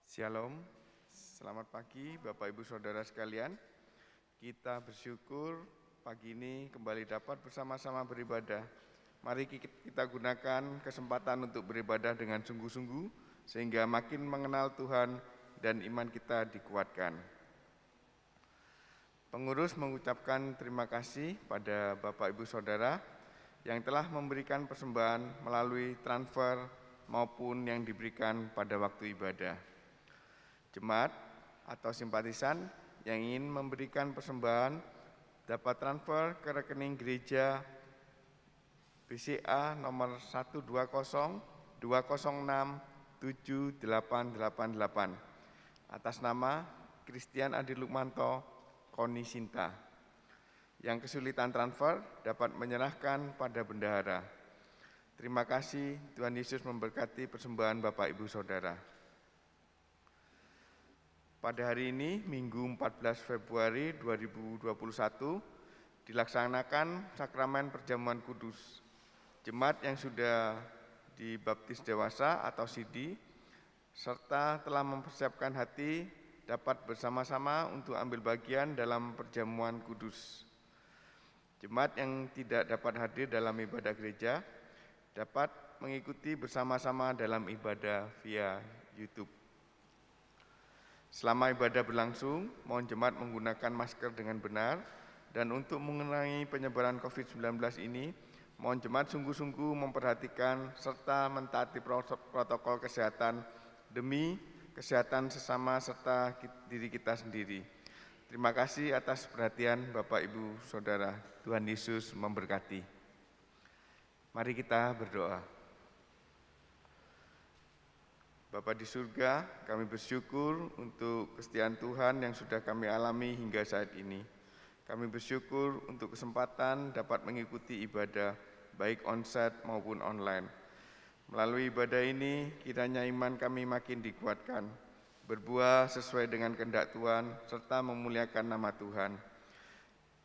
Shalom, selamat pagi Bapak Ibu Saudara sekalian. Kita bersyukur pagi ini kembali dapat bersama-sama beribadah. Mari kita gunakan kesempatan untuk beribadah dengan sungguh-sungguh sehingga makin mengenal Tuhan dan iman kita dikuatkan. Pengurus mengucapkan terima kasih pada Bapak Ibu Saudara yang telah memberikan persembahan melalui transfer maupun yang diberikan pada waktu ibadah. Jemaat atau simpatisan yang ingin memberikan persembahan dapat transfer ke rekening gereja BCA nomor 12020678888 atas nama Christian Adi Lukmanto Koni Sinta. Yang kesulitan transfer dapat menyerahkan pada bendahara. Terima kasih, Tuhan Yesus memberkati persembahan Bapak Ibu Saudara. Pada hari ini, Minggu 14 Februari 2021, dilaksanakan Sakramen Perjamuan Kudus. Jemaat yang sudah dibaptis dewasa atau sidi, serta telah mempersiapkan hati dapat bersama-sama untuk ambil bagian dalam Perjamuan Kudus. Jemaat yang tidak dapat hadir dalam ibadah gereja, dapat mengikuti bersama-sama dalam ibadah via YouTube. Selama ibadah berlangsung, mohon jemaat menggunakan masker dengan benar dan untuk mengurangi penyebaran COVID-19 ini, mohon jemaat sungguh-sungguh memperhatikan serta mentaati protokol kesehatan demi kesehatan sesama serta diri kita sendiri. Terima kasih atas perhatian Bapak Ibu Saudara. Tuhan Yesus memberkati. Mari kita berdoa. Bapa di surga, kami bersyukur untuk kesetiaan Tuhan yang sudah kami alami hingga saat ini. Kami bersyukur untuk kesempatan dapat mengikuti ibadah, baik onsite maupun online. Melalui ibadah ini, kiranya iman kami makin dikuatkan, berbuah sesuai dengan kehendak Tuhan, serta memuliakan nama Tuhan.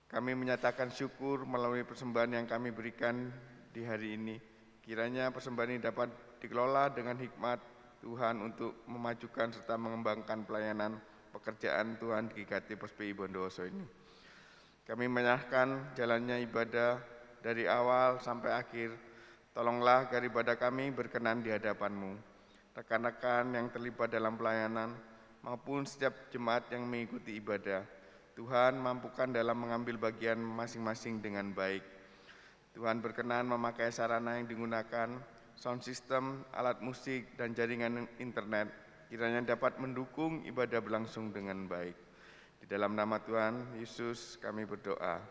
Kami menyatakan syukur melalui persembahan yang kami berikan di hari ini. Kiranya persembahan ini dapat dikelola dengan hikmat Tuhan untuk memajukan serta mengembangkan pelayanan pekerjaan Tuhan di GKT POSPI Bondowoso ini. Kami menyerahkan jalannya ibadah dari awal sampai akhir. Tolonglah agar ibadah kami berkenan di hadapan-Mu. Rekan-rekan yang terlibat dalam pelayanan maupun setiap jemaat yang mengikuti ibadah, Tuhan mampukan dalam mengambil bagian masing-masing dengan baik. Tuhan berkenan memakai sarana yang digunakan, sound system, alat musik, dan jaringan internet, kiranya dapat mendukung ibadah berlangsung dengan baik. Di dalam nama Tuhan Yesus kami berdoa.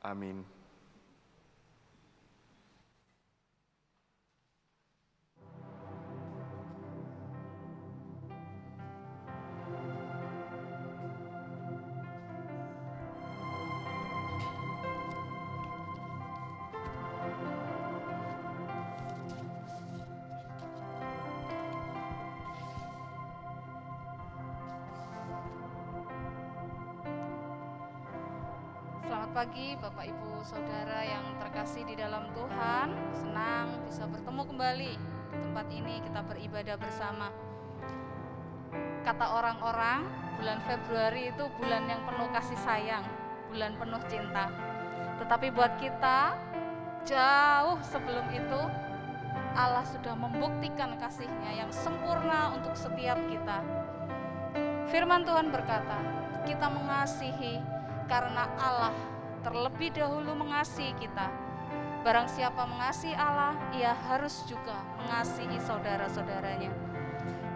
Amin. Selamat pagi Bapak Ibu Saudara yang terkasih di dalam Tuhan. Senang bisa bertemu kembali di tempat ini, kita beribadah bersama. Kata orang-orang, bulan Februari itu bulan yang penuh kasih sayang, bulan penuh cinta. Tetapi buat kita, jauh sebelum itu, Allah sudah membuktikan kasih-Nya yang sempurna untuk setiap kita. Firman Tuhan berkata, kita mengasihi karena Allah terlebih dahulu mengasihi kita. Barang siapa mengasihi Allah, ia harus juga mengasihi saudara-saudaranya.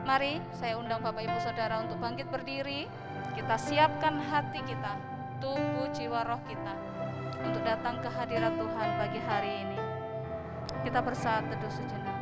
Mari saya undang Bapak Ibu Saudara untuk bangkit berdiri. Kita siapkan hati kita, tubuh, jiwa, roh kita untuk datang ke hadirat Tuhan pagi hari ini. Kita bersaat teduh sejenak.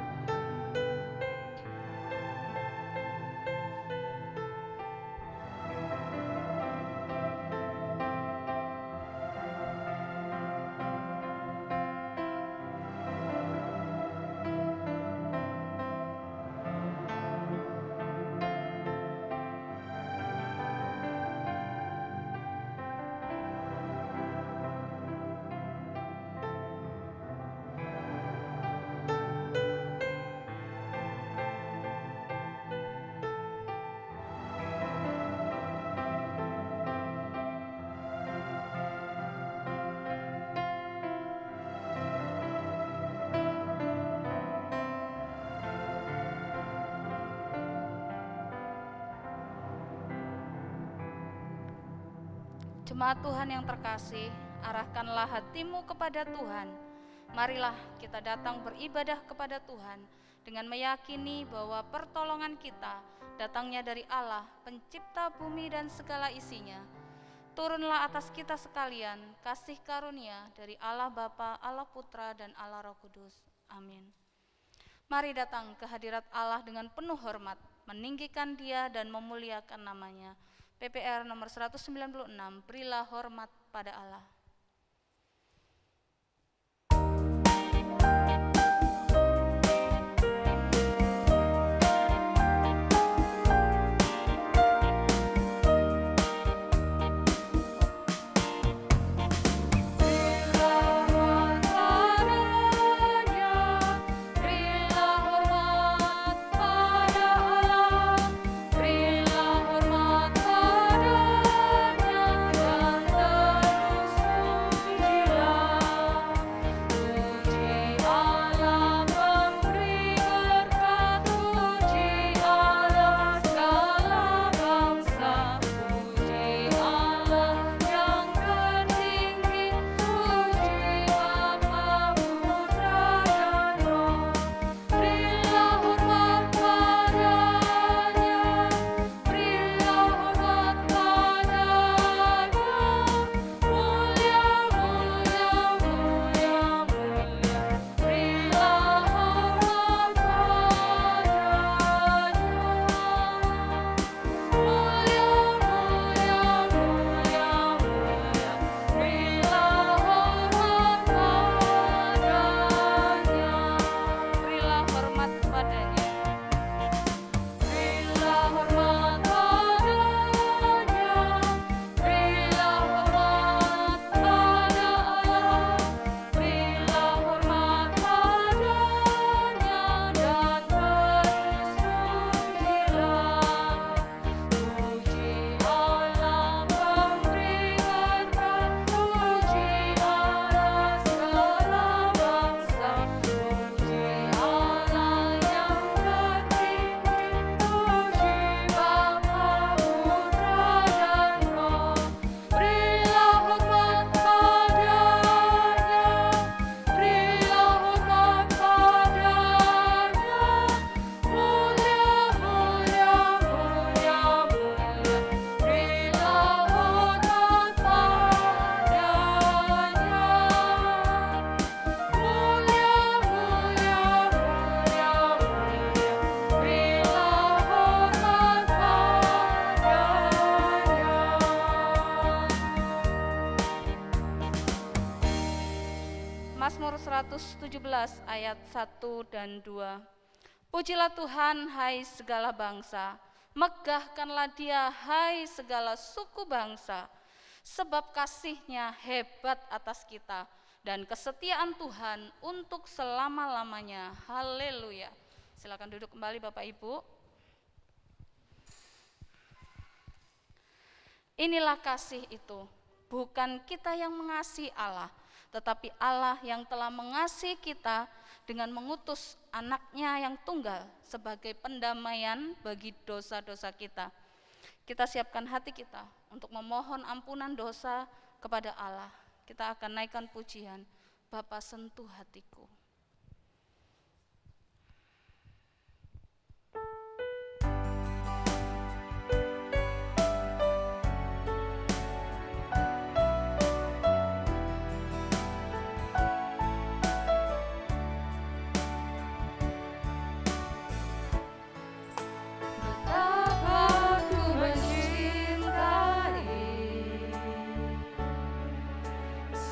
Jemaat Tuhan yang terkasih, arahkanlah hatimu kepada Tuhan. Marilah kita datang beribadah kepada Tuhan dengan meyakini bahwa pertolongan kita datangnya dari Allah, pencipta bumi dan segala isinya. Turunlah atas kita sekalian kasih karunia dari Allah Bapa, Allah Putra, dan Allah Roh Kudus. Amin. Mari datang ke hadirat Allah dengan penuh hormat, meninggikan Dia dan memuliakan namanya. PPR nomor 196, berilah hormat pada Allah. Mazmur 117 ayat 1 dan 2. Pujilah Tuhan, hai segala bangsa, megahkanlah Dia, hai segala suku bangsa, sebab kasih-Nya hebat atas kita dan kesetiaan Tuhan untuk selama-lamanya. Haleluya. Silakan duduk kembali Bapak Ibu. Inilah kasih itu, bukan kita yang mengasihi Allah, tetapi Allah yang telah mengasihi kita dengan mengutus anaknya yang tunggal sebagai pendamaian bagi dosa-dosa kita. Kita siapkan hati kita untuk memohon ampunan dosa kepada Allah. Kita akan naikkan pujian, Bapa sentuh hatiku.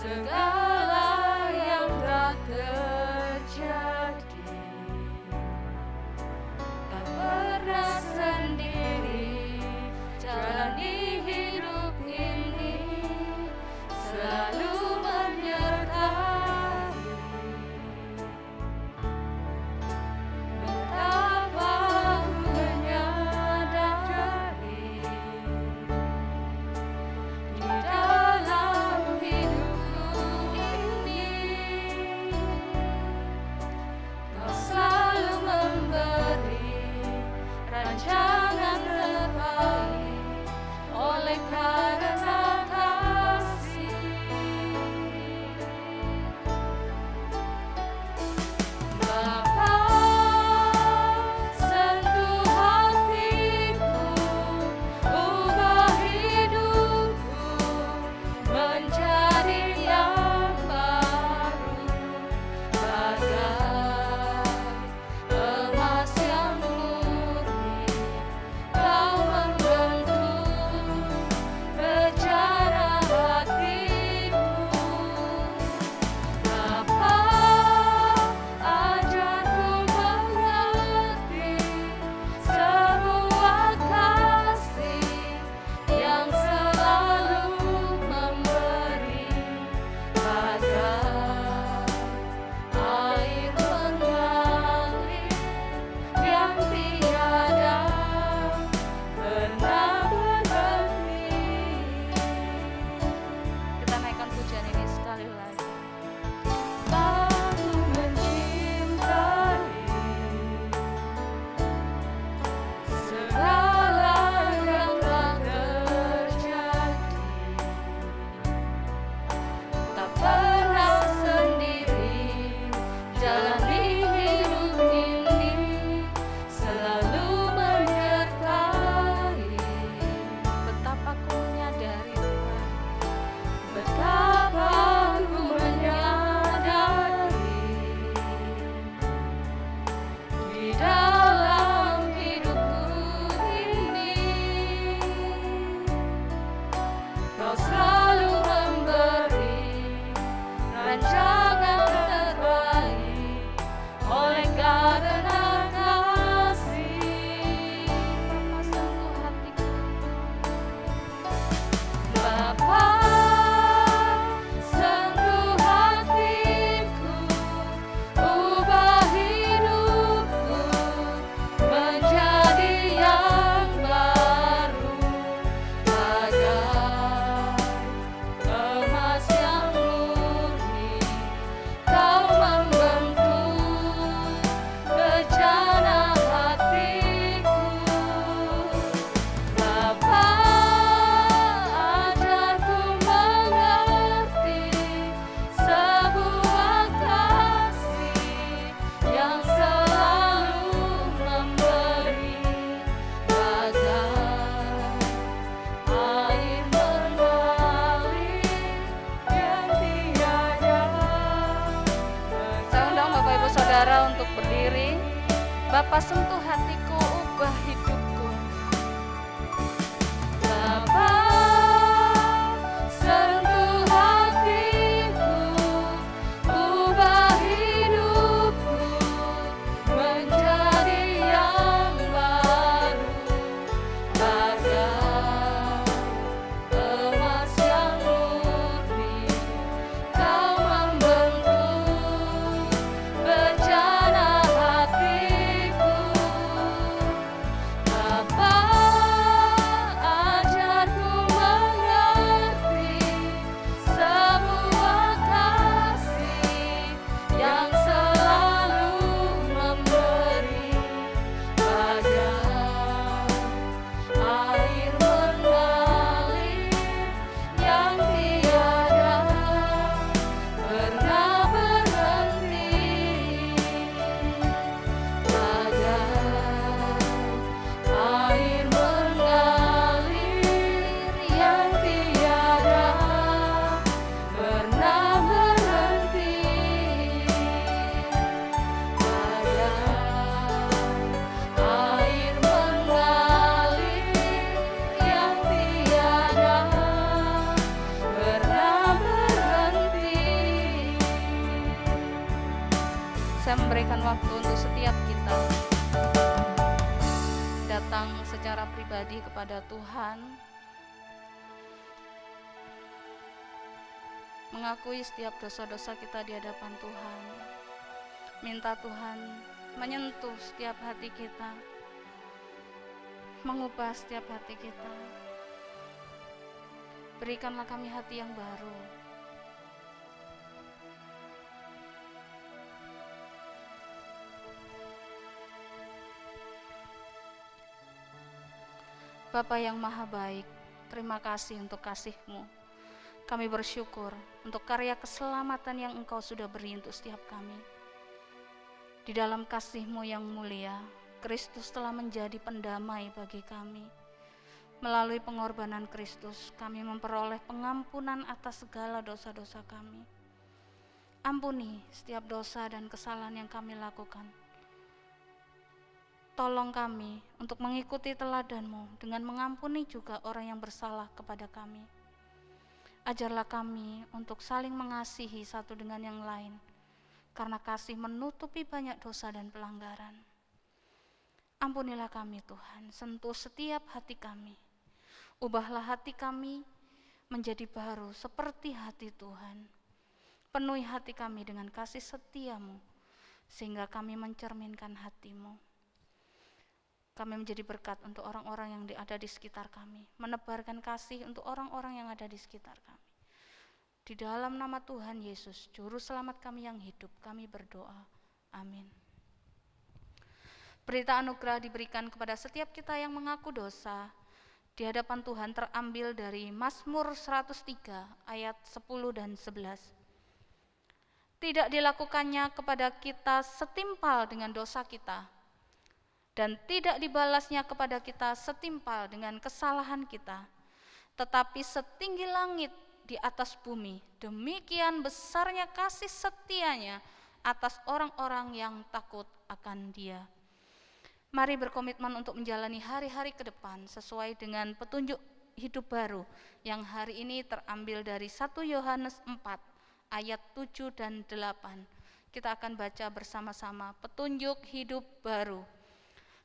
Segala yang telah terjadi, tak pernah sendiri jalani hidup ini, selalu menyertai. Betapa ku menyadari di dalam hidup Kau selalu memberi rancangan terbaik, oleh karena Kau saudara untuk berdiri. Bapa, sentuh hatiku, ubah hidupku. Bapa, sentuh hatiku, ubah hidupku menjadi yang baru, bagai emas yang murni. Kau membentuk bejana hatiku. Bapa, ajarku mengerti sebuah kasih yang selalu memberi, bagai air mengalir yang tiada pernah berhenti, bagai air mengalir yang tiada pernah berhenti, bagai air mengalir yang tiada pernah berhenti. Saya memberikan waktu untuk setiap kita datang secara pribadi kepada Tuhan, mengakui setiap dosa-dosa kita di hadapan Tuhan. Minta Tuhan menyentuh setiap hati kita, mengubah setiap hati kita. Berikanlah kami hati yang baru. Bapa yang maha baik, terima kasih untuk kasih-Mu. Kami bersyukur untuk karya keselamatan yang Engkau sudah beri untuk setiap kami. Di dalam kasih-Mu yang mulia, Kristus telah menjadi pendamai bagi kami. Melalui pengorbanan Kristus, kami memperoleh pengampunan atas segala dosa-dosa kami. Ampuni setiap dosa dan kesalahan yang kami lakukan. Tolong kami untuk mengikuti teladan-Mu dengan mengampuni juga orang yang bersalah kepada kami. Ajarlah kami untuk saling mengasihi satu dengan yang lain, karena kasih menutupi banyak dosa dan pelanggaran. Ampunilah kami Tuhan, sentuh setiap hati kami. Ubahlah hati kami menjadi baru seperti hati Tuhan. Penuhi hati kami dengan kasih setia-Mu, sehingga kami mencerminkan hati-Mu. Kami menjadi berkat untuk orang-orang yang ada di sekitar kami, menebarkan kasih untuk orang-orang yang ada di sekitar kami. Di dalam nama Tuhan Yesus, Juru Selamat kami yang hidup, kami berdoa. Amin. Berita anugerah diberikan kepada setiap kita yang mengaku dosa di hadapan Tuhan terambil dari Mazmur 103 ayat 10 dan 11. Tidak dilakukannya kepada kita setimpal dengan dosa kita, dan tidak dibalasnya kepada kita setimpal dengan kesalahan kita, tetapi setinggi langit di atas bumi, demikian besarnya kasih setianya atas orang-orang yang takut akan Dia. Mari berkomitmen untuk menjalani hari-hari ke depan sesuai dengan petunjuk hidup baru yang hari ini terambil dari 1 Yohanes 4 ayat 7 dan 8. Kita akan baca bersama-sama petunjuk hidup baru.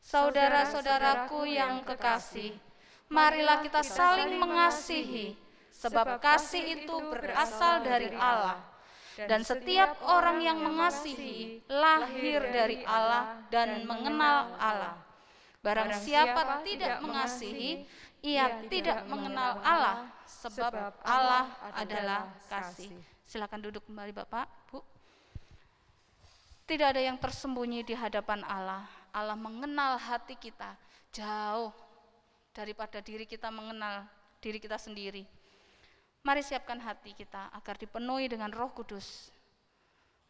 Saudara-saudaraku yang kekasih, marilah kita saling mengasihi, sebab kasih itu berasal dari Allah. Dan setiap orang yang mengasihi lahir dari Allah dan mengenal Allah. Barang siapa tidak mengasihi, ia tidak mengenal Allah, sebab Allah adalah kasih. Silakan duduk kembali Bapak, Bu. Tidak ada yang tersembunyi di hadapan Allah. Allah mengenal hati kita jauh daripada diri kita mengenal diri kita sendiri. Mari siapkan hati kita agar dipenuhi dengan Roh Kudus.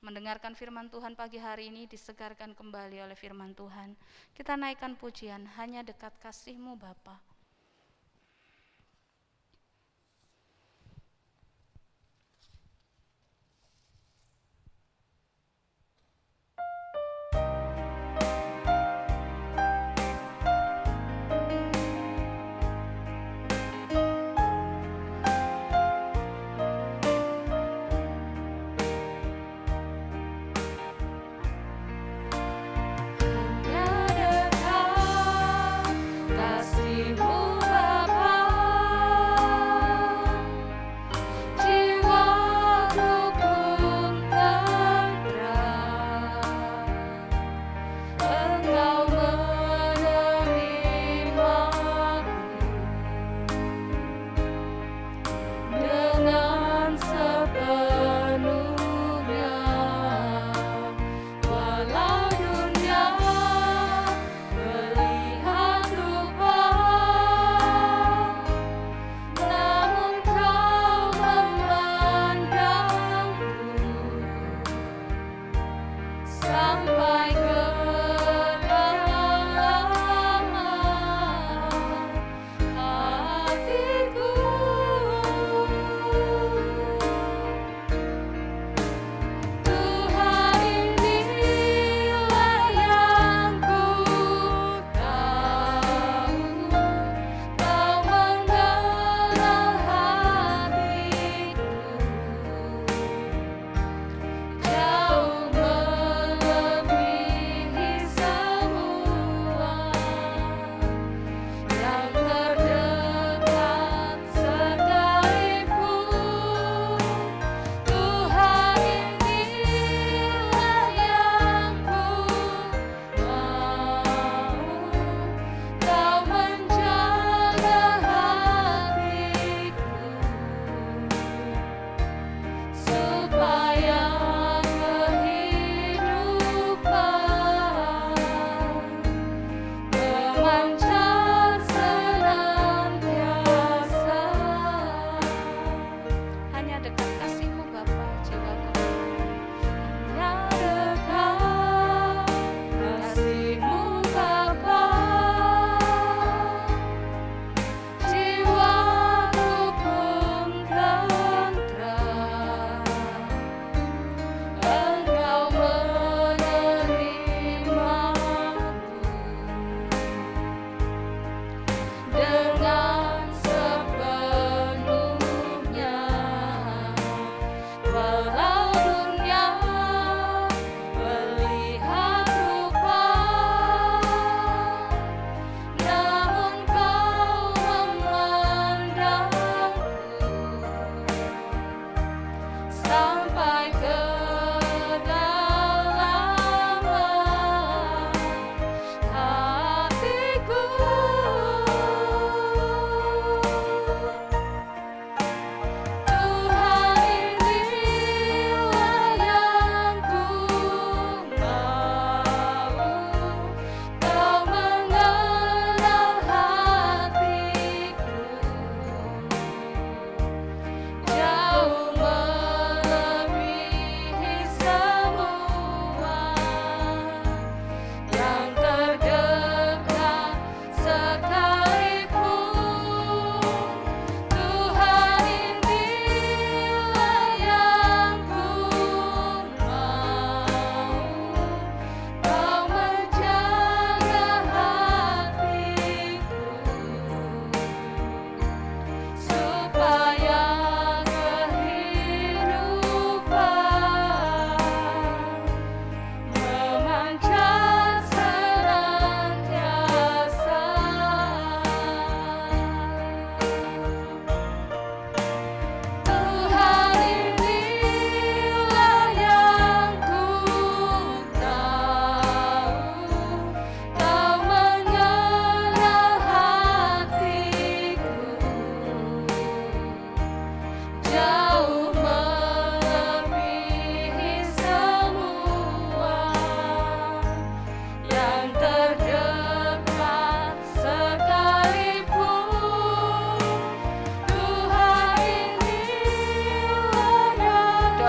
Mendengarkan firman Tuhan pagi hari ini disegarkan kembali oleh firman Tuhan. Kita naikkan pujian, hanya dekat kasih-Mu Bapa.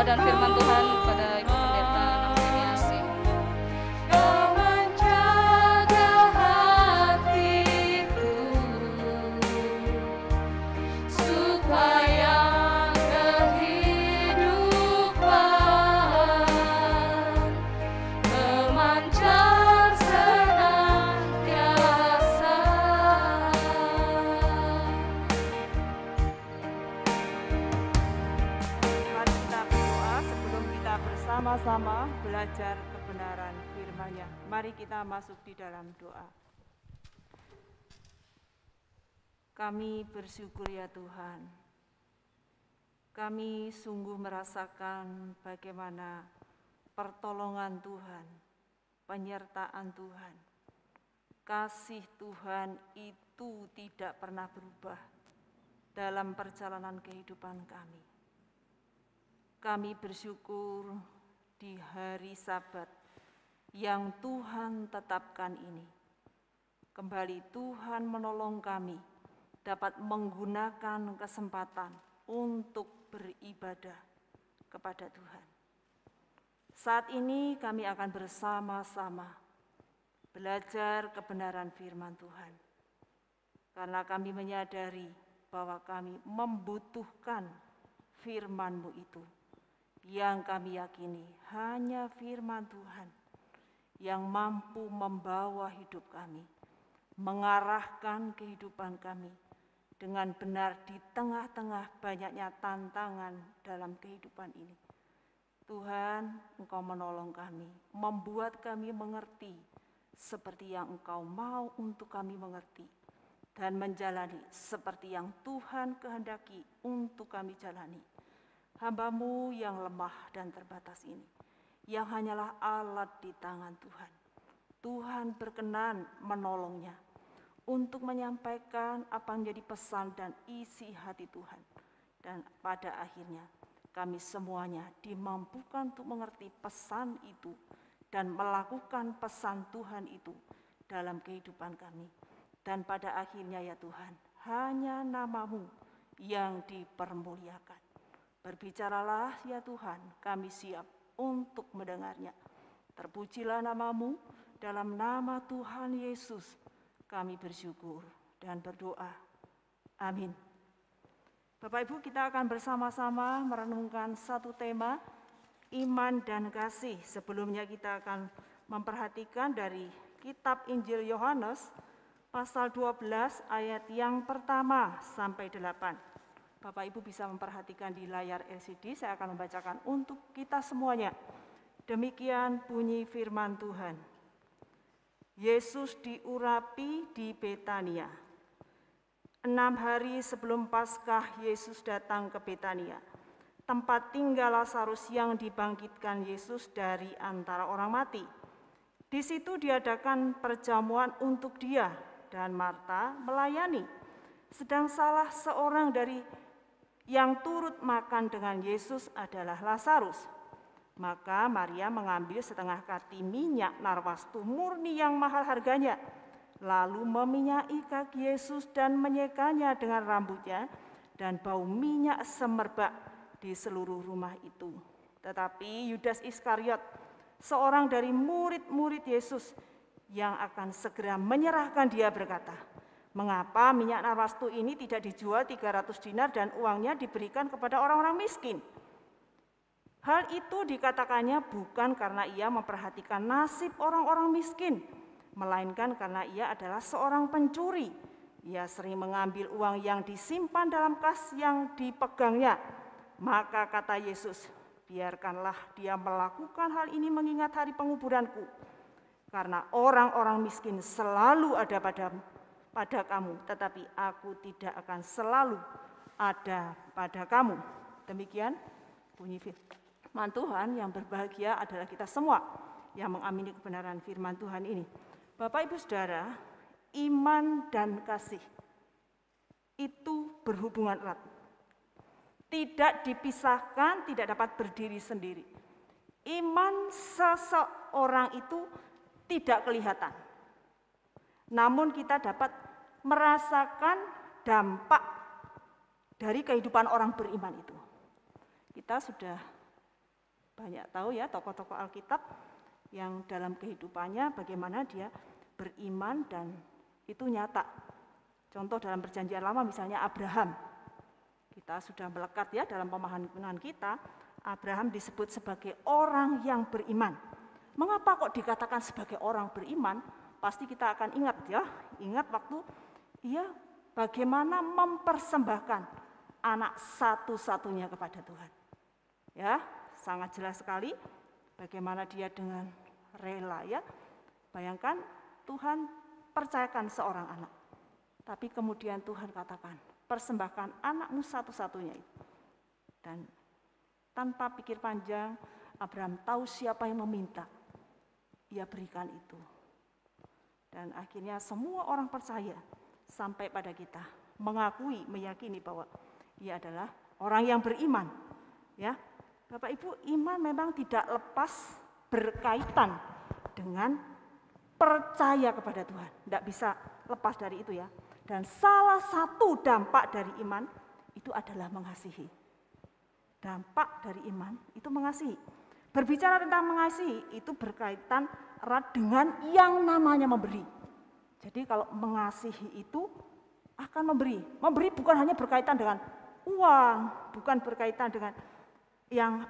doa dan firman Tuhan kepada Ibu Pendeta Nampiniasi. Kau menjaga hatiku supaya kehidupan memancar senantiasa. Mari kita berdoa sebelum kita bersama-sama belajar kebenaran firman-Nya. Mari kita masuk di dalam doa. Kami bersyukur ya Tuhan. Kami sungguh merasakan bagaimana pertolongan Tuhan, penyertaan Tuhan, kasih Tuhan itu tidak pernah berubah dalam perjalanan kehidupan kami. Kami bersyukur di hari Sabat yang Tuhan tetapkan ini. Kembali Tuhan menolong kami dapat menggunakan kesempatan untuk beribadah kepada Tuhan. Saat ini kami akan bersama-sama belajar kebenaran firman Tuhan. Karena kami menyadari bahwa kami membutuhkan firman-Mu itu. Yang kami yakini hanya firman Tuhan yang mampu membawa hidup kami, mengarahkan kehidupan kami dengan benar di tengah-tengah banyaknya tantangan dalam kehidupan ini. Tuhan, Engkau menolong kami, membuat kami mengerti seperti yang Engkau mau untuk kami mengerti dan menjalani seperti yang Tuhan kehendaki untuk kami jalani. Hamba-Mu yang lemah dan terbatas ini, yang hanyalah alat di tangan Tuhan. Tuhan berkenan menolongnya untuk menyampaikan apa yang menjadi pesan dan isi hati Tuhan. Dan pada akhirnya kami semuanya dimampukan untuk mengerti pesan itu dan melakukan pesan Tuhan itu dalam kehidupan kami. Dan pada akhirnya ya Tuhan, hanya nama-Mu yang dipermuliakan. Berbicaralah ya Tuhan, kami siap untuk mendengarnya. Terpujilah nama-Mu, dalam nama Tuhan Yesus kami bersyukur dan berdoa. Amin. Bapak Ibu, kita akan bersama-sama merenungkan satu tema, iman dan kasih. Sebelumnya kita akan memperhatikan dari kitab Injil Yohanes, pasal 12 ayat yang pertama sampai 8. Bapak Ibu bisa memperhatikan di layar LCD, saya akan membacakan untuk kita semuanya. Demikian bunyi firman Tuhan. Yesus diurapi di Betania. 6 hari sebelum Paskah, Yesus datang ke Betania, tempat tinggal Lazarus yang dibangkitkan Yesus dari antara orang mati. Di situ diadakan perjamuan untuk dia, dan Marta melayani. Sedang salah seorang dari yang turut makan dengan Yesus adalah Lazarus. Maka Maria mengambil setengah kati minyak narwastu murni yang mahal harganya, lalu meminyaki kaki Yesus dan menyekanya dengan rambutnya, dan bau minyak semerbak di seluruh rumah itu. Tetapi Yudas Iskariot, seorang dari murid-murid Yesus yang akan segera menyerahkan dia, berkata, "Mengapa minyak narwastu ini tidak dijual 300 dinar dan uangnya diberikan kepada orang-orang miskin?" Hal itu dikatakannya bukan karena ia memperhatikan nasib orang-orang miskin, melainkan karena ia adalah seorang pencuri. Ia sering mengambil uang yang disimpan dalam kas yang dipegangnya. Maka kata Yesus, "Biarkanlah dia melakukan hal ini mengingat hari penguburanku. Karena orang-orang miskin selalu ada pada kamu, tetapi aku tidak akan selalu ada pada kamu." Demikian bunyi firman Tuhan. Yang berbahagia adalah kita semua yang mengamini kebenaran firman Tuhan ini. Bapak Ibu Saudara, iman dan kasih itu berhubungan erat. Tidak dipisahkan, tidak dapat berdiri sendiri. Iman seseorang itu tidak kelihatan. Namun kita dapat merasakan dampak dari kehidupan orang beriman itu. Kita sudah banyak tahu ya tokoh-tokoh Alkitab yang dalam kehidupannya bagaimana dia beriman dan itu nyata. Contoh dalam perjanjian lama misalnya Abraham. Kita sudah melekat ya dalam pemahaman kita, Abraham disebut sebagai orang yang beriman. Mengapa kok dikatakan sebagai orang beriman? Pasti kita akan ingat ya, ingat waktu ia bagaimana mempersembahkan anak satu-satunya kepada Tuhan. Ya, sangat jelas sekali bagaimana dia dengan rela ya. Bayangkan Tuhan percayakan seorang anak. Tapi kemudian Tuhan katakan, persembahkan anakmu satu-satunya itu. Dan tanpa pikir panjang, Abraham tahu siapa yang meminta. Ia berikan itu. Dan akhirnya semua orang percaya sampai pada kita mengakui, meyakini bahwa ia adalah orang yang beriman. Ya, Bapak Ibu, iman memang tidak lepas berkaitan dengan percaya kepada Tuhan. Tidak bisa lepas dari itu ya. Dan salah satu dampak dari iman itu adalah mengasihi. Dampak dari iman itu mengasihi. Berbicara tentang mengasihi itu berkaitan erat dengan yang namanya memberi. Jadi kalau mengasihi itu akan memberi. Memberi bukan hanya berkaitan dengan uang, bukan berkaitan dengan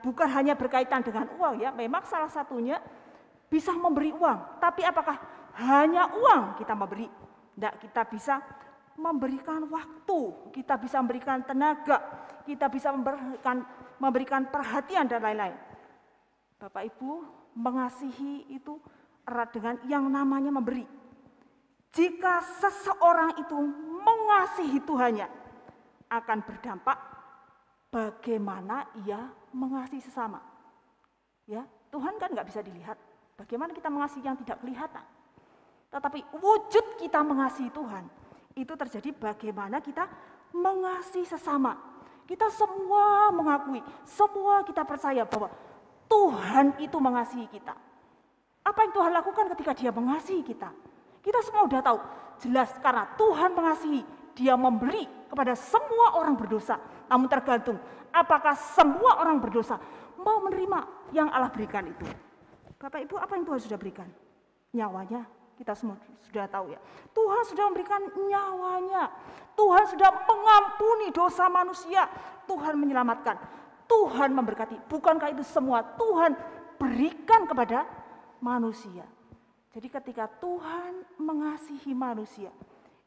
bukan hanya berkaitan dengan uang ya. Memang salah satunya bisa memberi uang. Tapi apakah hanya uang kita memberi? Tidak, kita bisa memberikan waktu, kita bisa memberikan tenaga, kita bisa memberikan perhatian dan lain-lain. Bapak Ibu, mengasihi itu erat dengan yang namanya memberi. Jika seseorang itu mengasihi Tuhannya, akan berdampak bagaimana ia mengasihi sesama. Ya, Tuhan kan nggak bisa dilihat. Bagaimana kita mengasihi yang tidak kelihatan. Tetapi wujud kita mengasihi Tuhan, itu terjadi bagaimana kita mengasihi sesama. Kita semua mengakui, semua kita percaya bahwa Tuhan itu mengasihi kita. Apa yang Tuhan lakukan ketika dia mengasihi kita? Kita semua sudah tahu, jelas karena Tuhan mengasihi, dia memberi kepada semua orang berdosa. Namun tergantung, apakah semua orang berdosa mau menerima yang Allah berikan itu. Bapak Ibu, apa yang Tuhan sudah berikan? Nyawanya, kita semua sudah tahu ya. Tuhan sudah memberikan nyawanya. Tuhan sudah mengampuni dosa manusia. Tuhan menyelamatkan. Tuhan memberkati. Bukankah itu semua Tuhan berikan kepada manusia? Jadi ketika Tuhan mengasihi manusia,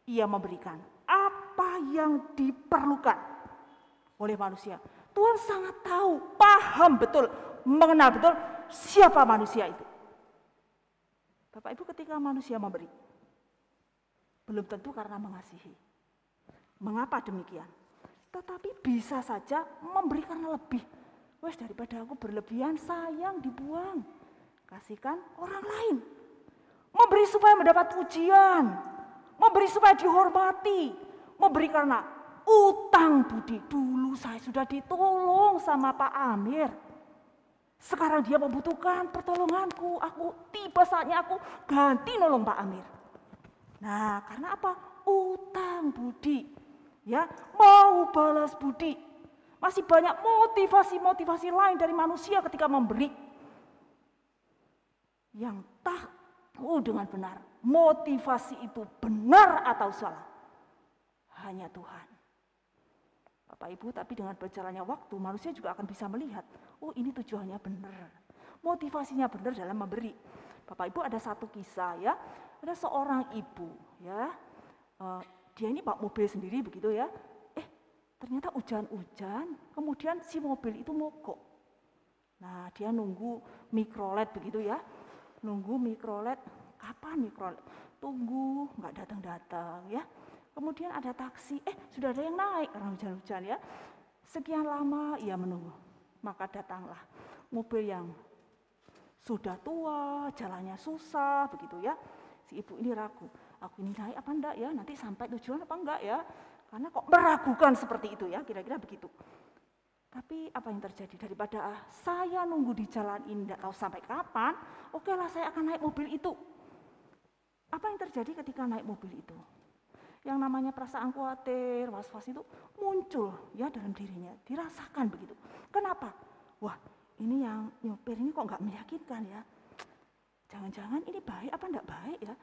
ia memberikan apa yang diperlukan oleh manusia. Tuhan sangat tahu, paham betul, mengenal betul siapa manusia itu. Bapak Ibu, ketika manusia memberi, belum tentu karena mengasihi. Mengapa demikian? Tetapi bisa saja memberi karena lebih. Wes, daripada aku berlebihan, sayang dibuang. Kasihkan orang lain. Memberi supaya mendapat pujian. Memberi supaya dihormati. Memberi karena utang budi. Dulu saya sudah ditolong sama Pak Amir. Sekarang dia membutuhkan pertolonganku. Tiba saatnya aku ganti nolong Pak Amir. Nah, karena apa? Utang budi. Ya, mau balas budi. Masih banyak motivasi-motivasi lain dari manusia ketika memberi. Yang tahu dengan benar, motivasi itu benar atau salah, hanya Tuhan. Bapak Ibu, tapi dengan berjalannya waktu, manusia juga akan bisa melihat, oh ini tujuannya benar, motivasinya benar dalam memberi. Bapak Ibu, ada satu kisah ya, ada seorang ibu ya, dia ini bawa mobil sendiri begitu ya, ternyata hujan-hujan, kemudian si mobil itu mogok. Nah, dia nunggu mikrolet begitu ya, nunggu mikrolet, kapan mikrolet? Tunggu, nggak datang-datang ya. Kemudian ada taksi, sudah ada yang naik karena hujan-hujan ya. Sekian lama ia menunggu, maka datanglah mobil yang sudah tua, jalannya susah begitu ya. Si ibu ini ragu, aku ini naik apa enggak ya, nanti sampai tujuan apa enggak ya. Karena kok meragukan seperti itu ya, kira-kira begitu. Tapi apa yang terjadi? Daripada saya nunggu di jalan ini enggak tahu sampai kapan, oke lah saya akan naik mobil itu. Apa yang terjadi ketika naik mobil itu? Yang namanya perasaan khawatir, was-was itu muncul ya dalam dirinya, dirasakan begitu. Kenapa? Wah, ini yang nyopir ini kok nggak meyakinkan ya. Jangan-jangan ini baik apa enggak baik ya.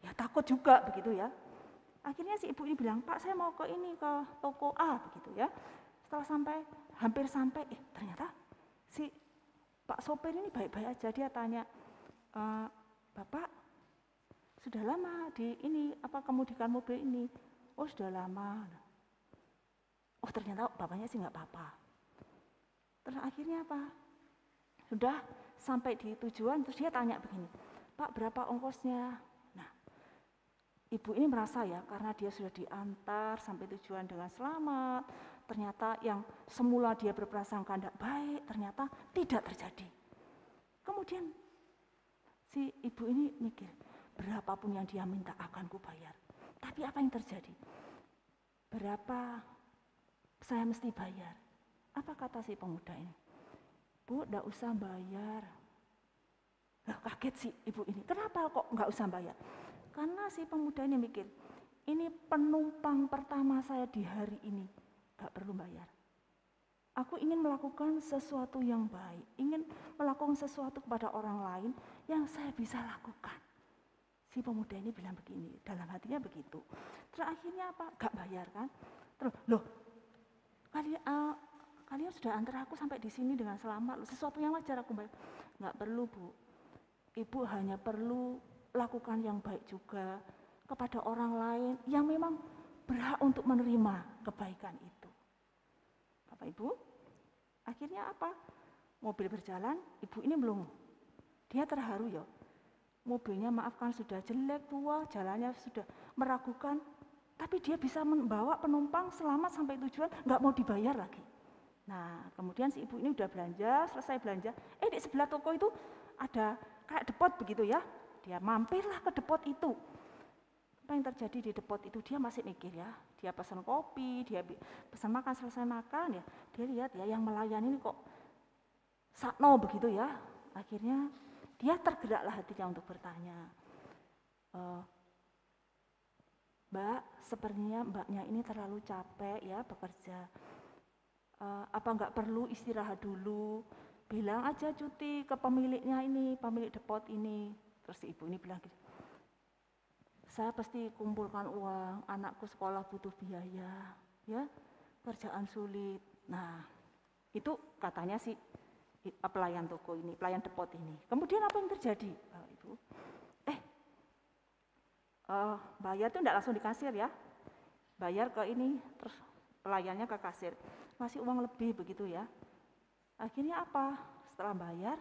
Ya takut juga begitu ya. Akhirnya si ibu ini bilang, Pak saya mau ke ini, ke toko A begitu ya. Setelah hampir sampai, ternyata si Pak sopir ini baik-baik aja. Dia tanya, Bapak sudah lama di ini, kemudikan mobil ini? Oh sudah lama. Oh ternyata bapaknya sih nggak apa-apa. Terus akhirnya apa? Sudah sampai di tujuan, terus dia tanya begini, Pak berapa ongkosnya? Nah, ibu ini merasa ya, karena dia sudah diantar sampai tujuan dengan selamat, ternyata yang semula dia berprasangka tidak baik, ternyata tidak terjadi. Kemudian si ibu ini mikir, berapapun yang dia minta akan kubayar. Tapi apa yang terjadi? Berapa saya mesti bayar? Apa kata si pemuda ini? Bu, enggak usah bayar. Nah, kaget si ibu ini. Kenapa kok enggak usah bayar? Karena si pemuda ini mikir, ini penumpang pertama saya di hari ini, enggak perlu bayar. Aku ingin melakukan sesuatu yang baik, ingin melakukan sesuatu kepada orang lain yang saya bisa lakukan. Si pemuda ini bilang begini, dalam hatinya begitu. Terus akhirnya apa? Enggak bayar kan? Terus, kalian sudah antar aku sampai di sini dengan selamat, sesuatu yang wajar aku bayar. Enggak perlu Bu, Ibu hanya perlu lakukan yang baik juga kepada orang lain yang memang berhak untuk menerima kebaikan itu. Bapak Ibu, akhirnya apa? Mobil berjalan, ibu ini belum, dia terharu ya. Mobilnya maafkan sudah jelek, tua, jalannya sudah meragukan, tapi dia bisa membawa penumpang selamat sampai tujuan, nggak mau dibayar lagi. Nah, kemudian si ibu ini udah belanja, selesai belanja, di sebelah toko itu ada kayak depot begitu ya. Dia mampirlah ke depot itu. Apa yang terjadi di depot itu? Dia masih mikir ya. Dia pesan kopi, dia pesan makan, selesai makan ya. Dia lihat ya yang melayani ini kok sakno begitu ya. Akhirnya dia tergeraklah hatinya untuk bertanya. Mbak, sepertinya mbaknya ini terlalu capek ya bekerja. Apa enggak perlu istirahat dulu? Bilang aja cuti ke pemiliknya ini, pemilik depot ini. Terus si ibu ini bilang gitu, saya pasti kumpulkan uang, anakku sekolah butuh biaya, ya kerjaan sulit. Nah, itu katanya si pelayan toko ini, pelayan depot ini. Kemudian apa yang terjadi, Ibu? Bayar itu tidak langsung di kasir ya, bayar ke ini, terus pelayannya ke kasir, masih uang lebih begitu ya. Akhirnya apa? Setelah bayar,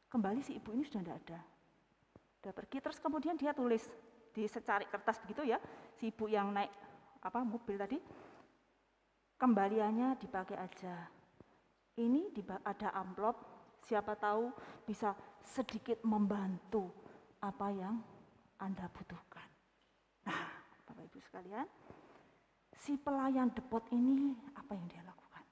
kembali si ibu ini sudah tidak ada. Sudah pergi, terus kemudian dia tulis di secari kertas begitu ya, si ibu yang naik mobil tadi, kembaliannya dipakai aja. Ini ada amplop, siapa tahu bisa sedikit membantu apa yang Anda butuhkan. Nah, Bapak Ibu sekalian, si pelayan depot ini apa yang dia lakukan?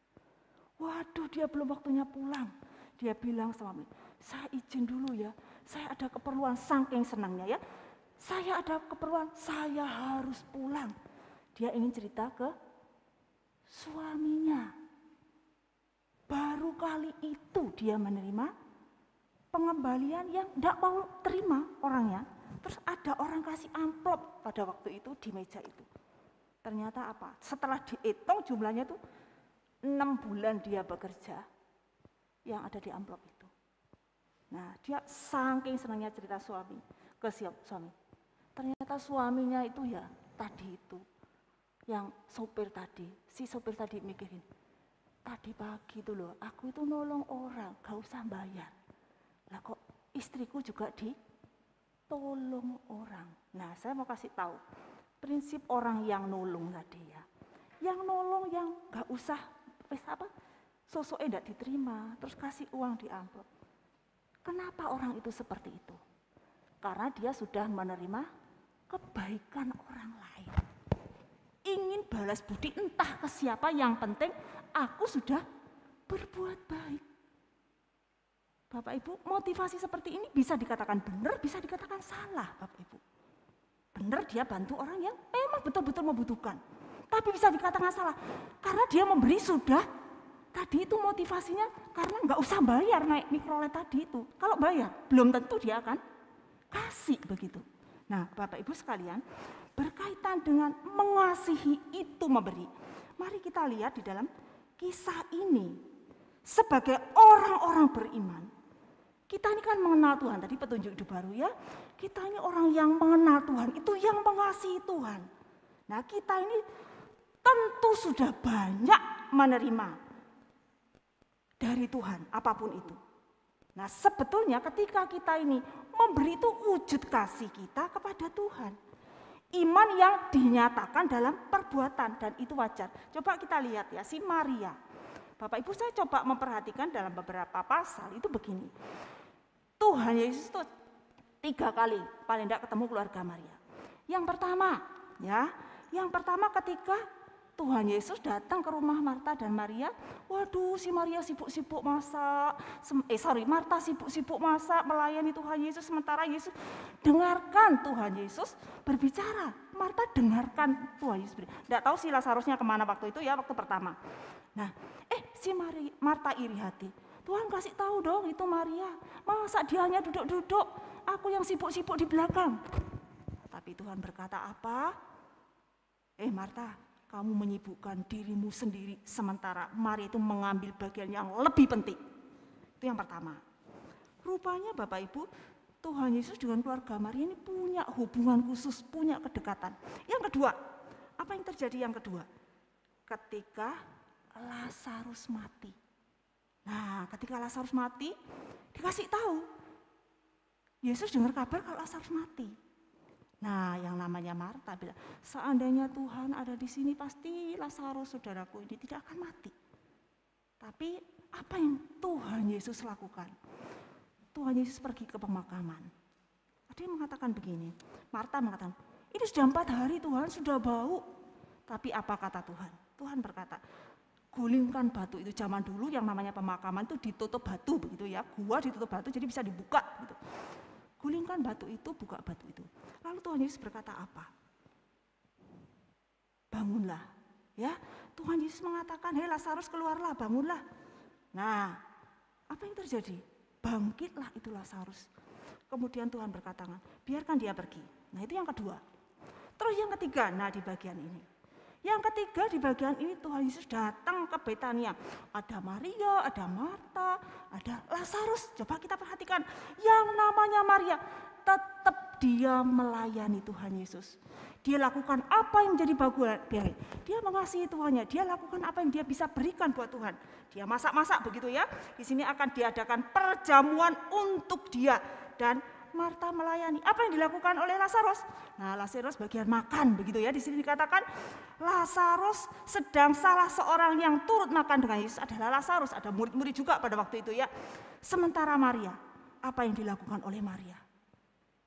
Waduh, dia belum waktunya pulang. Dia bilang sama saya izin dulu ya, saya ada keperluan, saking senangnya ya. Saya ada keperluan, saya harus pulang. Dia ingin cerita ke suaminya. Baru kali itu dia menerima pengembalian yang tidak mau terima orangnya. Terus ada orang kasih amplop pada waktu itu di meja itu. Ternyata apa? Setelah dihitung jumlahnya itu 6 bulan dia bekerja yang ada di amplop itu. Nah, dia saking senangnya cerita suami ke suami. Ternyata suaminya itu ya tadi itu yang sopir tadi, si sopir tadi mikirin, tadi pagi itu loh, aku itu nolong orang, gak usah bayar. Lah kok istriku juga ditolong orang. Nah, saya mau kasih tahu prinsip orang yang nolong tadi ya. Yang nolong yang gak usah sosoknya tidak diterima, terus kasih uang di amplop. Kenapa orang itu seperti itu? Karena dia sudah menerima kebaikan orang lain. Ingin balas budi entah ke siapa, yang penting aku sudah berbuat baik. Bapak Ibu, motivasi seperti ini bisa dikatakan benar, bisa dikatakan salah, Bapak Ibu. Benar, dia bantu orang yang memang betul-betul membutuhkan. Tapi bisa dikatakan salah, karena dia memberi sudah tadi itu motivasinya karena nggak usah bayar naik mikrolet tadi itu. Kalau bayar, belum tentu dia akan kasih begitu. Nah, Bapak Ibu sekalian, berkaitan dengan mengasihi itu memberi. Mari kita lihat di dalam kisah ini. Sebagai orang-orang beriman, kita ini kan mengenal Tuhan. Tadi petunjuk hidup baru ya. Kita ini orang yang mengenal Tuhan, itu yang mengasihi Tuhan. Nah, kita ini tentu sudah banyak menerima dari Tuhan, apapun itu. Nah, sebetulnya ketika kita ini memberi itu wujud kasih kita kepada Tuhan. Iman yang dinyatakan dalam perbuatan, dan itu wajar. Coba kita lihat ya, si Maria. Bapak Ibu, saya coba memperhatikan dalam beberapa pasal itu begini. Tuhan Yesus itu 3 kali paling tidak ketemu keluarga Maria. Yang pertama ketika Tuhan Yesus datang ke rumah Marta dan Maria, waduh si Maria sibuk-sibuk masak, Marta sibuk-sibuk masak melayani Tuhan Yesus, sementara Yesus dengarkan Tuhan Yesus berbicara. Marta dengarkan Tuhan Yesus berbicara. Tidak tahu si Lazarusnya kemana waktu itu ya, waktu pertama. Nah, si Marta iri hati. Tuhan kasih tahu dong itu Maria, masa dia hanya duduk-duduk, aku yang sibuk-sibuk di belakang. Tapi Tuhan berkata apa? Marta, kamu menyibukkan dirimu sendiri, sementara Maria itu mengambil bagian yang lebih penting. Itu yang pertama. Rupanya Bapak Ibu, Tuhan Yesus dengan keluarga Maria ini punya hubungan khusus, punya kedekatan. Yang kedua, apa yang terjadi yang kedua? Ketika Lazarus mati. Nah, ketika Lazarus mati, dikasih tahu. Yesus dengar kabar kalau Lazarus mati. Nah, yang namanya Marta bilang, seandainya Tuhan ada di sini pasti Lazarus saudaraku ini tidak akan mati. Tapi apa yang Tuhan Yesus lakukan? Tuhan Yesus pergi ke pemakaman. Ada yang mengatakan begini, Marta mengatakan, ini sudah 4 hari Tuhan, sudah bau. Tapi apa kata Tuhan? Tuhan berkata, gulingkan batu itu. Zaman dulu yang namanya pemakaman itu ditutup batu begitu ya, gua ditutup batu jadi bisa dibuka gitu. Gulingkan batu itu, buka batu itu. Lalu Tuhan Yesus berkata apa? Bangunlah. Ya, Tuhan Yesus mengatakan, hei Lazarus keluarlah, bangunlah. Nah, apa yang terjadi? Bangkitlah itu Lazarus. Kemudian Tuhan berkata, biarkan dia pergi. Nah, itu yang kedua. Terus yang ketiga, nah di bagian ini. Yang ketiga di bagian ini Tuhan Yesus datang ke Betania. Ada Maria, ada Marta, ada Lazarus. Coba kita perhatikan, yang namanya Maria tetap dia melayani Tuhan Yesus. Dia lakukan apa yang menjadi bagian. Dia mengasihi Tuhannya, dia lakukan apa yang dia bisa berikan buat Tuhan. Dia masak-masak begitu ya. Di sini akan diadakan perjamuan untuk dia, dan Marta melayani. Apa yang dilakukan oleh Lazarus? Nah, Lazarus bagian makan begitu ya. Di sini dikatakan Lazarus sedang salah seorang yang turut makan dengan Yesus adalah Lazarus. Ada murid-murid juga pada waktu itu ya. Sementara Maria, apa yang dilakukan oleh Maria?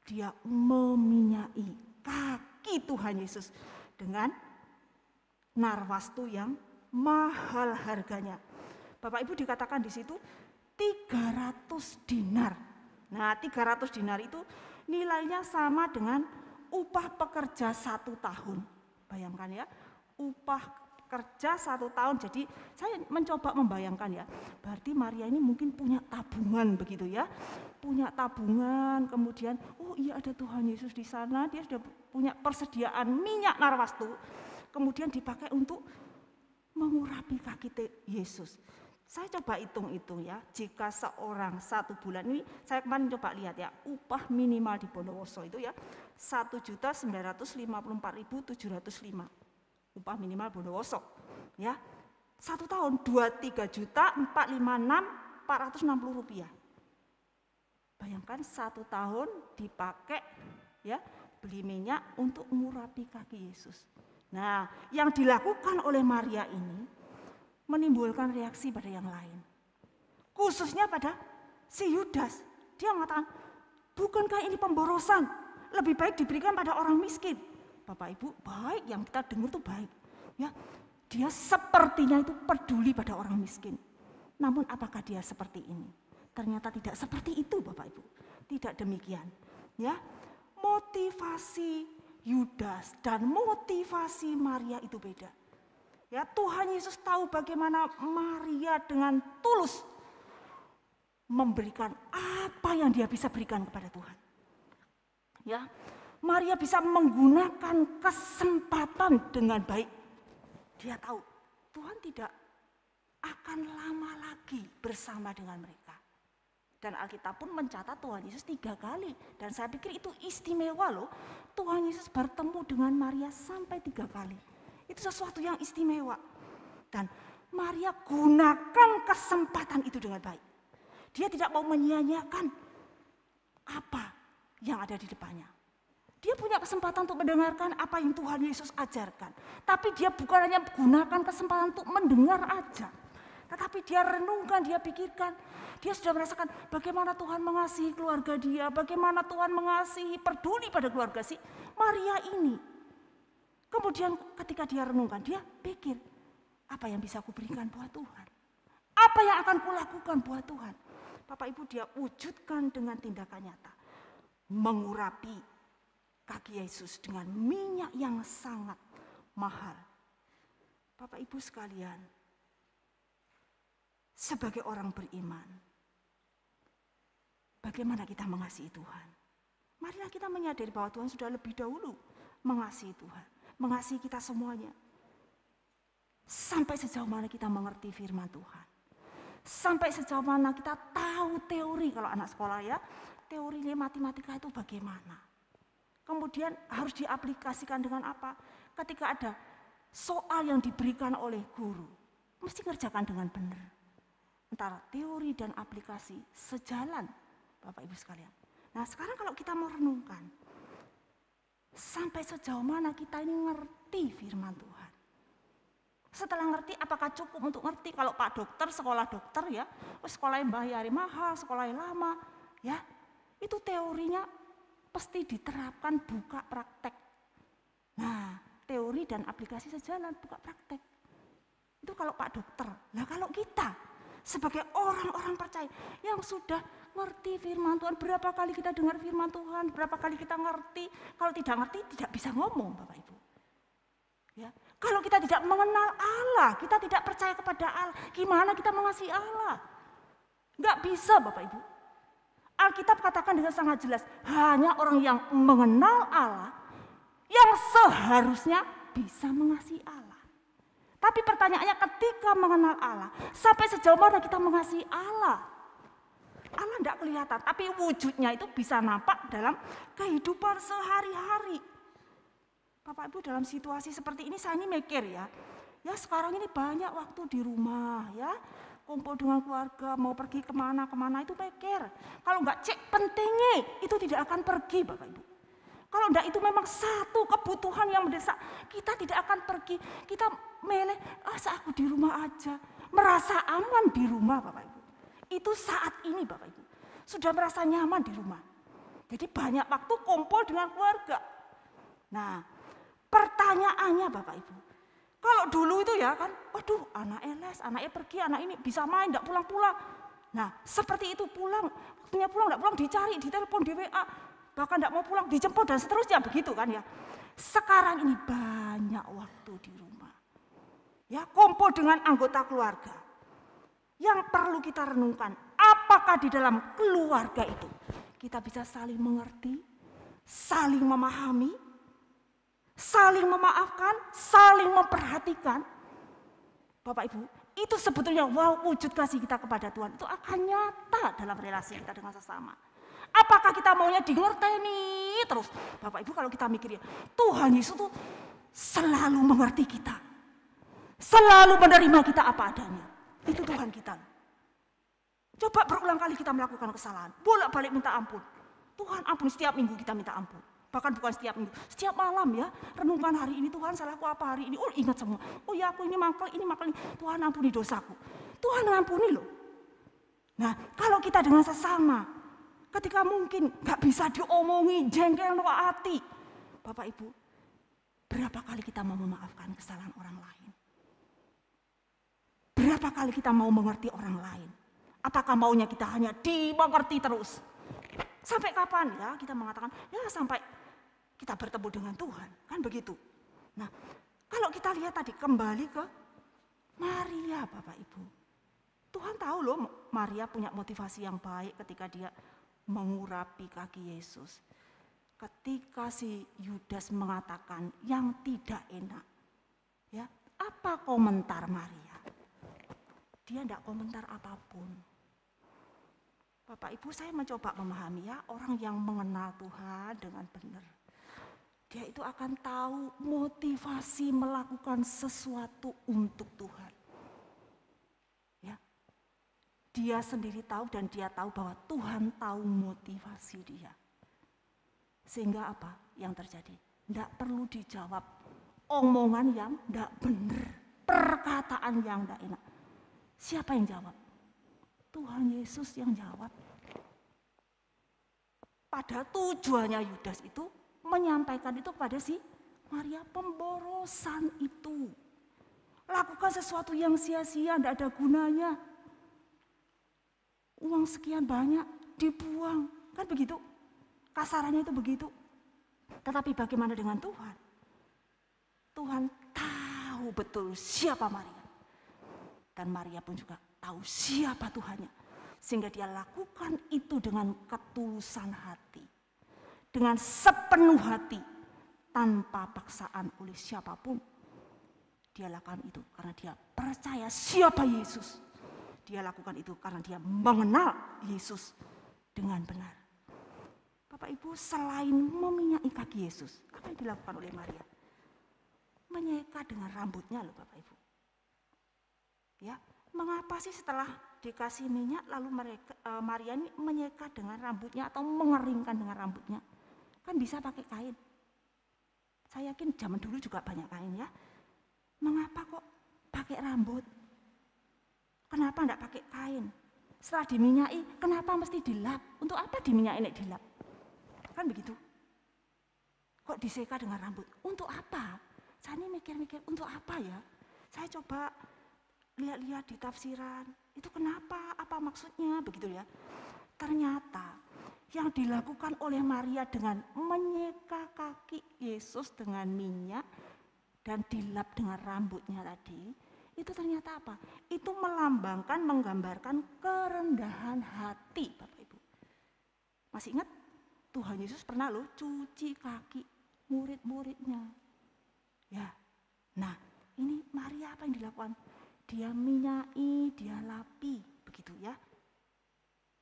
Dia meminyai kaki Tuhan Yesus dengan narwastu yang mahal harganya. Bapak Ibu, dikatakan di situ 300 dinar. Nah, 300 dinar itu nilainya sama dengan upah pekerja 1 tahun. Bayangkan ya, upah kerja 1 tahun. Jadi saya mencoba membayangkan ya, berarti Maria ini mungkin punya tabungan begitu ya. Punya tabungan, kemudian oh iya ada Tuhan Yesus di sana, dia sudah punya persediaan minyak narwastu. Kemudian dipakai untuk mengurapi kaki Yesus. Saya coba hitung-hitung ya, jika seorang 1 bulan ini, saya kemarin coba lihat ya, upah minimal di Bondowoso itu ya, 1.954.705. Upah minimal Bondowoso ya, 1 tahun 23.456.460 rupiah. Bayangkan 1 tahun dipakai ya, beli minyak untuk mengurapi kaki Yesus. Nah, yang dilakukan oleh Maria ini menimbulkan reaksi pada yang lain. Khususnya pada si Yudas. Dia mengatakan, bukankah ini pemborosan? Lebih baik diberikan pada orang miskin. Bapak Ibu, baik, yang kita dengar itu baik. Ya, dia sepertinya itu peduli pada orang miskin. Namun apakah dia seperti ini? Ternyata tidak seperti itu Bapak Ibu. Tidak demikian. Ya, motivasi Yudas dan motivasi Maria itu beda. Ya, Tuhan Yesus tahu bagaimana Maria dengan tulus memberikan apa yang dia bisa berikan kepada Tuhan. Ya, Maria bisa menggunakan kesempatan dengan baik. Dia tahu Tuhan tidak akan lama lagi bersama dengan mereka. Dan Alkitab pun mencatat Tuhan Yesus 3 kali. Dan saya pikir itu istimewa loh. Tuhan Yesus bertemu dengan Maria sampai 3 kali. Itu sesuatu yang istimewa. Dan Maria gunakan kesempatan itu dengan baik. Dia tidak mau menyia-nyiakan apa yang ada di depannya. Dia punya kesempatan untuk mendengarkan apa yang Tuhan Yesus ajarkan. Tapi dia bukan hanya gunakan kesempatan untuk mendengar aja. Tetapi dia renungkan, dia pikirkan. Dia sudah merasakan bagaimana Tuhan mengasihi keluarga dia. Bagaimana Tuhan mengasihi, peduli pada keluarga si Maria ini. Kemudian ketika dia renungkan, dia pikir, apa yang bisa aku berikan buat Tuhan? Apa yang akan kulakukan buat Tuhan? Bapak Ibu, dia wujudkan dengan tindakan nyata. Mengurapi kaki Yesus dengan minyak yang sangat mahal. Bapak Ibu sekalian, sebagai orang beriman, bagaimana kita mengasihi Tuhan? Marilah kita menyadari bahwa Tuhan sudah lebih dahulu mengasihi Tuhan, mengasihi kita semuanya. Sampai sejauh mana kita mengerti firman Tuhan. Sampai sejauh mana kita tahu teori, kalau anak sekolah ya, teorinya matematika itu bagaimana. Kemudian harus diaplikasikan dengan apa? Ketika ada soal yang diberikan oleh guru, mesti ngerjakan dengan benar. Antara teori dan aplikasi sejalan, Bapak Ibu sekalian. Nah sekarang kalau kita mau renungkan, sampai sejauh mana kita ini ngerti firman Tuhan. Setelah ngerti, apakah cukup untuk ngerti? Kalau Pak Dokter, sekolah dokter ya, sekolah yang bayari mahal, sekolah yang lama, ya, itu teorinya pasti diterapkan buka praktek. Nah, teori dan aplikasi sejalan, buka praktek. Itu kalau Pak Dokter. Nah, kalau kita sebagai orang-orang percaya yang sudah ngerti firman Tuhan, berapa kali kita dengar firman Tuhan, berapa kali kita ngerti, kalau tidak ngerti tidak bisa ngomong, Bapak Ibu. Ya, kalau kita tidak mengenal Allah, kita tidak percaya kepada Allah, gimana kita mengasihi Allah? Enggak bisa, Bapak Ibu. Alkitab katakan dengan sangat jelas, hanya orang yang mengenal Allah yang seharusnya bisa mengasihi Allah. Tapi pertanyaannya, ketika mengenal Allah, sampai sejauh mana kita mengasihi Allah? Allah tidak kelihatan, tapi wujudnya itu bisa nampak dalam kehidupan sehari-hari. Bapak Ibu, dalam situasi seperti ini saya ini mikir ya sekarang ini banyak waktu di rumah ya, kumpul dengan keluarga, mau pergi kemana-kemana itu mikir. Kalau enggak cek pentingnya, itu tidak akan pergi Bapak Ibu. Kalau enggak itu memang satu kebutuhan yang mendesak, kita tidak akan pergi. Kita milih, aku di rumah aja, merasa aman di rumah Bapak Ibu. Itu saat ini Bapak Ibu, sudah merasa nyaman di rumah. Jadi banyak waktu kumpul dengan keluarga. Nah, pertanyaannya Bapak Ibu, kalau dulu itu ya kan, waduh anak les, anaknya pergi, anak ini bisa main, enggak pulang-pulang. Nah seperti itu pulang, waktunya pulang, enggak pulang dicari, ditelepon, di WA, bahkan enggak mau pulang, dijemput dan seterusnya begitu kan ya. Sekarang ini banyak waktu di rumah. Ya, kumpul dengan anggota keluarga. Yang perlu kita renungkan, apakah di dalam keluarga itu kita bisa saling mengerti, saling memahami, saling memaafkan, saling memperhatikan. Bapak Ibu, itu sebetulnya wujud kasih kita kepada Tuhan itu akan nyata dalam relasi kita dengan sesama. Apakah kita maunya dingerteni terus? Bapak Ibu, kalau kita mikir ya, Tuhan Yesus itu selalu mengerti kita, selalu menerima kita apa adanya. Itu Tuhan kita. Coba berulang kali kita melakukan kesalahan, bolak-balik minta ampun. Tuhan ampun, setiap minggu kita minta ampun. Bahkan bukan setiap minggu, setiap malam ya, renungkan hari ini, Tuhan salahku apa hari ini, ingat semua. Oh ya, aku ini makel, Tuhan ampuni dosaku. Tuhan mengampuni loh. Nah, kalau kita dengan sesama, ketika mungkin gak bisa diomongi, jengkel no hati, Bapak Ibu, berapa kali kita mau memaafkan kesalahan orang lain? Berapa kali kita mau mengerti orang lain? Apakah maunya kita hanya dimengerti terus? Sampai kapan ya kita mengatakan, ya sampai kita bertemu dengan Tuhan, kan begitu. Nah, kalau kita lihat tadi kembali ke Maria, Bapak Ibu. Tuhan tahu loh Maria punya motivasi yang baik ketika dia mengurapi kaki Yesus. Ketika si Yudas mengatakan yang tidak enak. Ya, apa komentar Maria? Dia tidak komentar apapun. Bapak Ibu, saya mencoba memahami ya, orang yang mengenal Tuhan dengan benar. Dia itu akan tahu motivasi melakukan sesuatu untuk Tuhan. Ya. Dia sendiri tahu dan dia tahu bahwa Tuhan tahu motivasi dia. Sehingga apa yang terjadi? Tidak perlu dijawab omongan yang tidak benar, perkataan yang tidak enak. Siapa yang jawab? Tuhan Yesus yang jawab. Pada tujuannya Yudas itu menyampaikan itu kepada si Maria, pemborosan itu. Lakukan sesuatu yang sia-sia, tidak ada gunanya. Uang sekian banyak dibuang, kan begitu? Kasarannya itu begitu. Tetapi bagaimana dengan Tuhan? Tuhan tahu betul siapa Maria. Dan Maria pun juga tahu siapa Tuhannya. Sehingga dia lakukan itu dengan ketulusan hati. Dengan sepenuh hati. Tanpa paksaan oleh siapapun. Dia lakukan itu karena dia percaya siapa Yesus. Dia lakukan itu karena dia mengenal Yesus dengan benar. Bapak Ibu, selain meminyaki kaki Yesus, apa yang dilakukan oleh Maria? Menyeka dengan rambutnya loh Bapak Ibu. Ya, mengapa sih setelah dikasih minyak lalu Maria ini menyeka dengan rambutnya atau mengeringkan dengan rambutnya? Kan bisa pakai kain. Saya yakin zaman dulu juga banyak kain ya. Mengapa kok pakai rambut? Kenapa enggak pakai kain? Setelah diminyaki, kenapa mesti dilap? Untuk apa diminyaki ini dilap? Kan begitu. Kok diseka dengan rambut? Untuk apa? Saya ini mikir-mikir untuk apa ya? Saya coba lihat-lihat di tafsiran. Itu kenapa? Apa maksudnya? Begitu ya. Ternyata yang dilakukan oleh Maria dengan menyeka kaki Yesus dengan minyak dan dilap dengan rambutnya tadi, itu ternyata apa? Itu melambangkan, menggambarkan kerendahan hati, Bapak Ibu. Masih ingat? Tuhan Yesus pernah loh cuci kaki murid-muridnya. Ya, nah ini Maria apa yang dilakukan? Dia minyaki, dia lapi, begitu ya.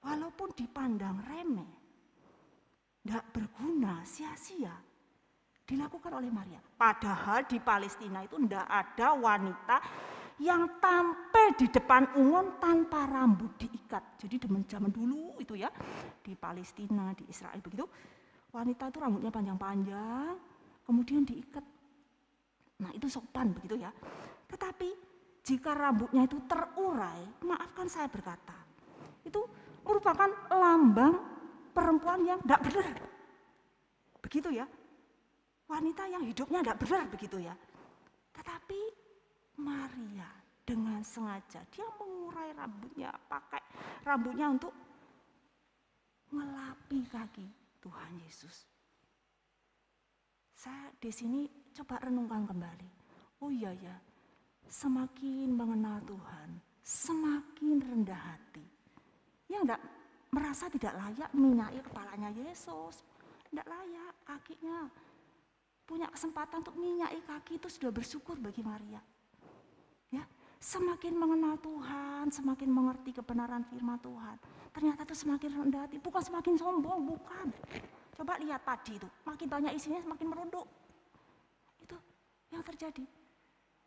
Walaupun dipandang remeh, tidak berguna, sia-sia, dilakukan oleh Maria. Padahal di Palestina itu tidak ada wanita yang tampil di depan umum tanpa rambut diikat. Jadi zaman dulu itu ya, di Palestina, di Israel begitu, wanita itu rambutnya panjang-panjang, kemudian diikat. Nah itu sopan begitu ya. Tetapi jika rambutnya itu terurai, maafkan saya berkata, itu merupakan lambang perempuan yang tidak benar. Begitu ya. Wanita yang hidupnya tidak benar begitu ya. Tetapi Maria dengan sengaja dia mengurai rambutnya, pakai rambutnya untuk melapi kaki Tuhan Yesus. Saya di sini coba renungkan kembali. Oh iya ya, semakin mengenal Tuhan, semakin rendah hati. Yang enggak merasa tidak layak minyaki kepalanya Yesus, tidak layak kakinya. Punya kesempatan untuk minyaki kaki itu sudah bersyukur bagi Maria. Ya, semakin mengenal Tuhan, semakin mengerti kebenaran firman Tuhan. Ternyata itu semakin rendah hati, bukan semakin sombong, bukan. Coba lihat padi itu, makin banyak isinya semakin merunduk. Itu yang terjadi.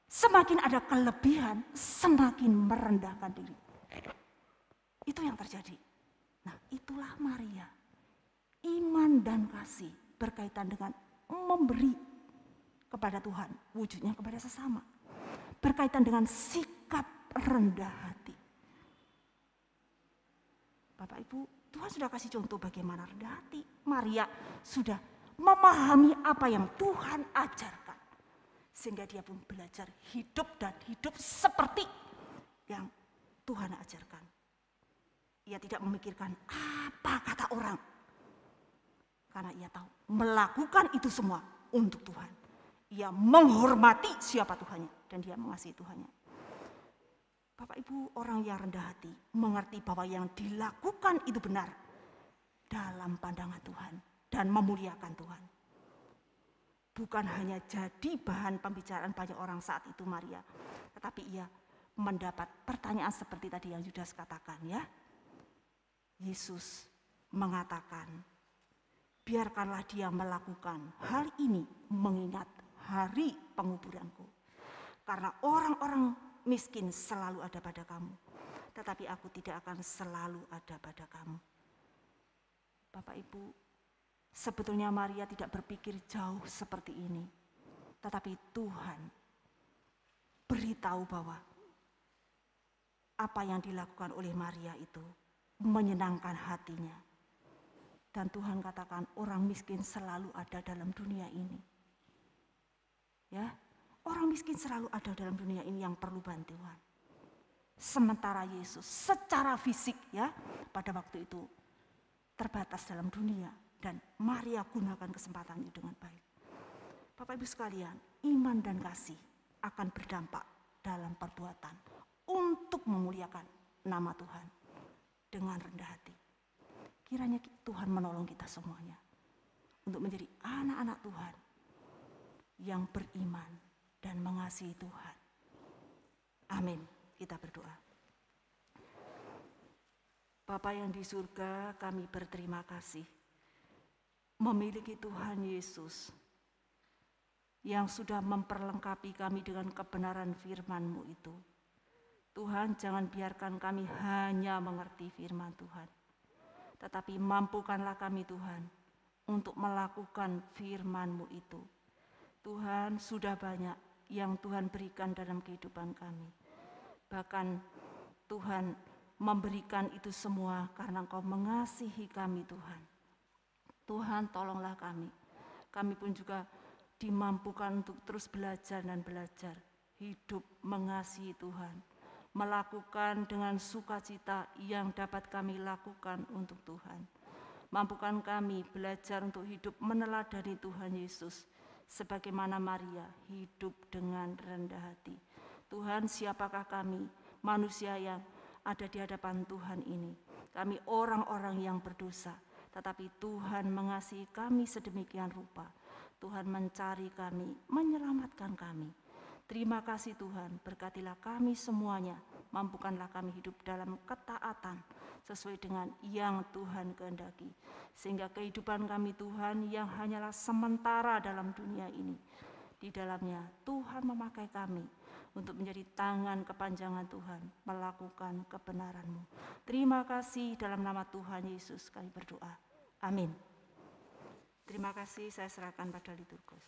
Semakin ada kelebihan, semakin merendahkan diri. Itu yang terjadi. Nah, itulah Maria. Iman dan kasih berkaitan dengan memberi kepada Tuhan, wujudnya kepada sesama. Berkaitan dengan sikap rendah hati. Bapak Ibu, Tuhan sudah kasih contoh bagaimana rendah hati. Maria sudah memahami apa yang Tuhan ajarkan. Sehingga dia pun belajar hidup dan hidup seperti yang Tuhan ajarkan. Ia tidak memikirkan apa kata orang. Karena ia tahu melakukan itu semua untuk Tuhan. Ia menghormati siapa Tuhannya dan dia mengasihi Tuhannya. Bapak Ibu orang yang rendah hati, mengerti bahwa yang dilakukan itu benar dalam pandangan Tuhan dan memuliakan Tuhan. Bukan hanya jadi bahan pembicaraan banyak orang saat itu Maria, tetapi ia mendapat pertanyaan seperti tadi yang Yudas katakan ya. Yesus mengatakan, biarkanlah dia melakukan hal ini mengingat hari penguburanku. Karena orang-orang miskin selalu ada pada kamu, tetapi aku tidak akan selalu ada pada kamu. Bapak Ibu, sebetulnya Maria tidak berpikir jauh seperti ini, tetapi Tuhan beritahu bahwa apa yang dilakukan oleh Maria itu menyenangkan hatinya. Dan Tuhan katakan orang miskin selalu ada dalam dunia ini. Ya, orang miskin selalu ada dalam dunia ini yang perlu bantuan. Sementara Yesus secara fisik ya pada waktu itu terbatas dalam dunia dan Maria gunakan kesempatan itu dengan baik. Bapak Ibu sekalian, iman dan kasih akan berdampak dalam perbuatan untuk memuliakan nama Tuhan dengan rendah hati. Kiranya Tuhan menolong kita semuanya untuk menjadi anak-anak Tuhan yang beriman dan mengasihi Tuhan. Amin. Kita berdoa. Bapa yang di surga, kami berterima kasih memiliki Tuhan Yesus yang sudah memperlengkapi kami dengan kebenaran firman-Mu itu. Tuhan, jangan biarkan kami hanya mengerti firman Tuhan, tetapi mampukanlah kami Tuhan untuk melakukan firman-Mu itu. Tuhan, sudah banyak yang Tuhan berikan dalam kehidupan kami. Bahkan Tuhan memberikan itu semua karena Engkau mengasihi kami Tuhan. Tuhan, tolonglah kami. Kami pun juga dimampukan untuk terus belajar dan belajar. Hidup mengasihi Tuhan. Melakukan dengan sukacita yang dapat kami lakukan untuk Tuhan. Mampukan kami belajar untuk hidup meneladani Tuhan Yesus. Sebagaimana Maria hidup dengan rendah hati. Tuhan, siapakah kami, manusia yang ada di hadapan Tuhan ini? Kami orang-orang yang berdosa, tetapi Tuhan mengasihi kami sedemikian rupa. Tuhan mencari kami, menyelamatkan kami. Terima kasih Tuhan, berkatilah kami semuanya, mampukanlah kami hidup dalam ketaatan sesuai dengan yang Tuhan kehendaki. Sehingga kehidupan kami Tuhan yang hanyalah sementara dalam dunia ini, di dalamnya Tuhan memakai kami untuk menjadi tangan kepanjangan Tuhan, melakukan kebenaran-Mu. Terima kasih dalam nama Tuhan Yesus kami berdoa. Amin. Terima kasih, saya serahkan pada liturgus.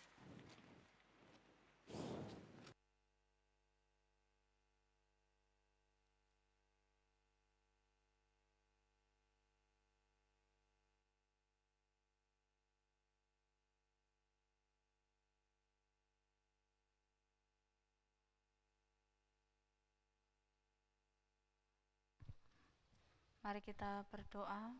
Mari kita berdoa.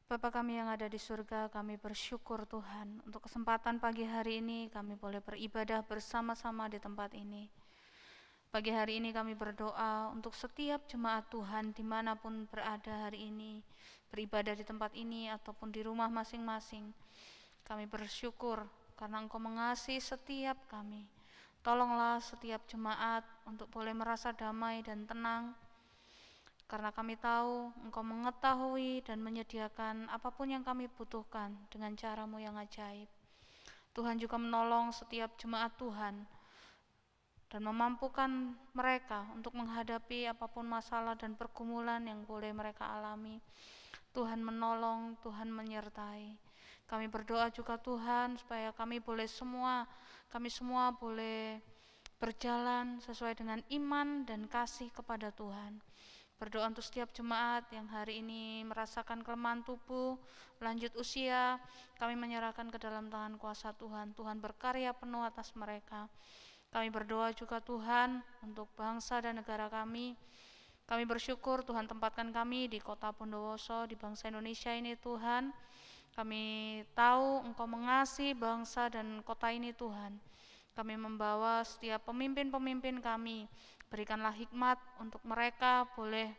Bapa kami yang ada di surga, kami bersyukur Tuhan untuk kesempatan pagi hari ini kami boleh beribadah bersama-sama di tempat ini. Pagi hari ini kami berdoa untuk setiap jemaat Tuhan dimanapun berada hari ini, beribadah di tempat ini ataupun di rumah masing-masing. Kami bersyukur karena Engkau mengasihi setiap kami. Tolonglah setiap jemaat untuk boleh merasa damai dan tenang, karena kami tahu Engkau mengetahui dan menyediakan apapun yang kami butuhkan dengan cara-Mu yang ajaib. Tuhan juga menolong setiap jemaat Tuhan dan memampukan mereka untuk menghadapi apapun masalah dan pergumulan yang boleh mereka alami. Tuhan menolong, Tuhan menyertai. Kami berdoa juga Tuhan supaya kami semua boleh berjalan sesuai dengan iman dan kasih kepada Tuhan. Berdoa untuk setiap jemaat yang hari ini merasakan kelemahan tubuh, lanjut usia, kami menyerahkan ke dalam tangan kuasa Tuhan. Tuhan berkarya penuh atas mereka. Kami berdoa juga Tuhan untuk bangsa dan negara kami. Kami bersyukur Tuhan tempatkan kami di kota Bondowoso, di bangsa Indonesia ini Tuhan. Kami tahu Engkau mengasihi bangsa dan kota ini Tuhan. Kami membawa setiap pemimpin-pemimpin kami, Berikanlah hikmat untuk mereka boleh